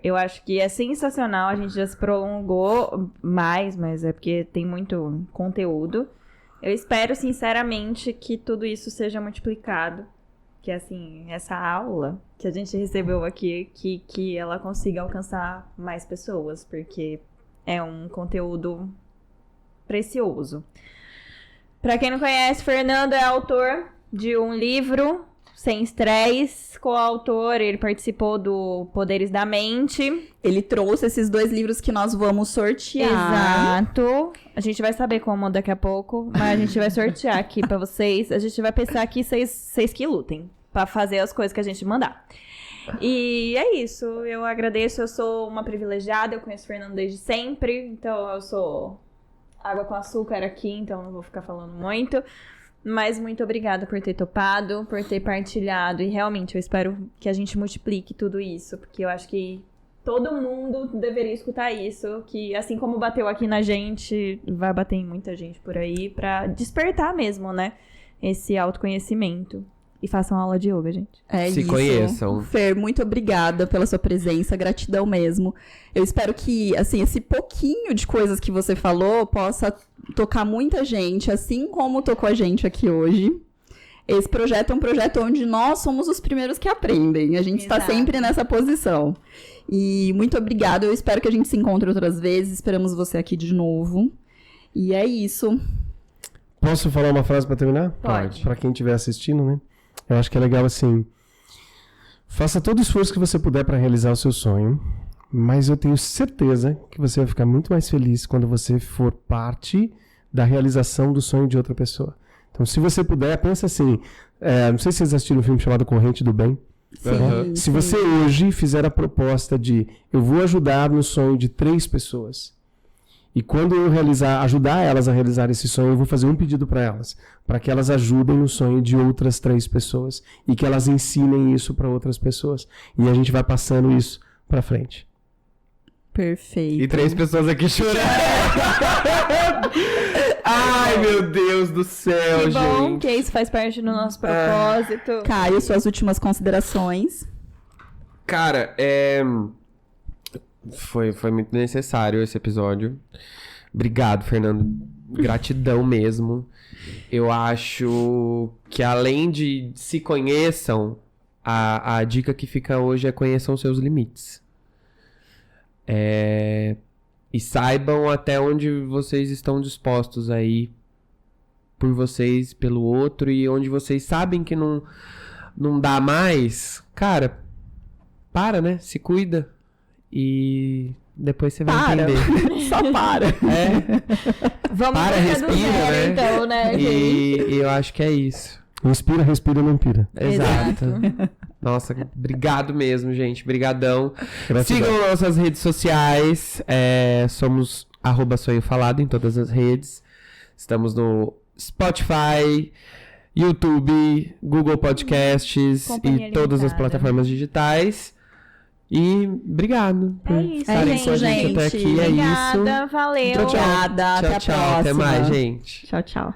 Eu acho que é sensacional, a gente já se prolongou mais, mas é porque tem muito conteúdo. Eu espero, sinceramente, que tudo isso seja multiplicado. Que, assim, essa aula que a gente recebeu aqui, que ela consiga alcançar mais pessoas, porque é um conteúdo precioso. Pra quem não conhece, Fernando é autor de um livro, Sem Estresse, coautor, ele participou do Poderes da Mente. Ele trouxe esses 2 livros que nós vamos sortear. Exato. A gente vai saber como daqui a pouco, mas a gente vai sortear aqui pra vocês. A gente vai pensar aqui vocês que lutem pra fazer as coisas que a gente mandar. E é isso, eu agradeço, eu sou uma privilegiada, eu conheço o Fernando desde sempre, então eu sou água com açúcar aqui, então não vou ficar falando muito. Mas muito obrigada por ter topado, por ter partilhado. E realmente eu espero que a gente multiplique tudo isso, porque eu acho que todo mundo deveria escutar isso. Que assim como bateu aqui na gente, vai bater em muita gente por aí, pra despertar mesmo, né? Esse autoconhecimento. E façam aula de yoga, gente. É Se isso. conheçam. Fer, muito obrigada pela sua presença, gratidão mesmo. Eu espero que, assim, esse pouquinho de coisas que você falou possa tocar muita gente, assim como tocou a gente aqui hoje. esse projeto é um projeto onde nós somos os primeiros que aprendem. A gente está Exato. sempre nessa posição. E muito obrigada. Eu espero que a gente se encontre outras vezes. Esperamos você aqui de novo. E é isso. Posso falar uma frase pra terminar? Pode. Pra quem estiver assistindo, né? Eu acho que é legal assim. Faça todo o esforço que você puder pra realizar o seu sonho, mas eu tenho certeza que você vai ficar muito mais feliz quando você for parte da realização do sonho de outra pessoa. Então, se você puder, pensa assim. Não sei se vocês assistiram um filme chamado Corrente do Bem. Sim, Se você hoje fizer a proposta de eu vou ajudar no sonho de 3 pessoas, e quando eu ajudar elas a realizar esse sonho, eu vou fazer um pedido para elas, para que elas ajudem no sonho de outras 3 pessoas e que elas ensinem isso para outras pessoas. E a gente vai passando isso para frente. Perfeito. E 3 pessoas aqui chorando. Ai, meu Deus do céu, Que bom gente. que isso faz parte do nosso propósito. Caio, suas últimas considerações. Cara, Foi muito necessário esse episódio. Obrigado, Fernando. Gratidão mesmo. Eu acho que além de se conheçam, a dica que fica hoje é conheçam seus limites. E saibam até onde vocês estão dispostos a ir por vocês, pelo outro, e onde vocês sabem que não dá mais, cara, para, né? Se cuida. E depois você vai entender. Só para. Vamos Para, começar do respira, zero, né? então, né, gente? E eu acho que é isso. Inspira, respira, não pira. Exato. Nossa, obrigado mesmo, gente. Brigadão. Gratidão. Sigam nossas redes sociais. Somos @sonhofalado em todas as redes. Estamos no Spotify, YouTube, Google Podcasts Companhia e todas as Limitada. plataformas digitais. E obrigado por É isso, estarem com a gente gente. até aqui. É isso. Obrigada, valeu. Obrigada, até a Tchau, tchau. próxima. Até mais, gente. Tchau, tchau.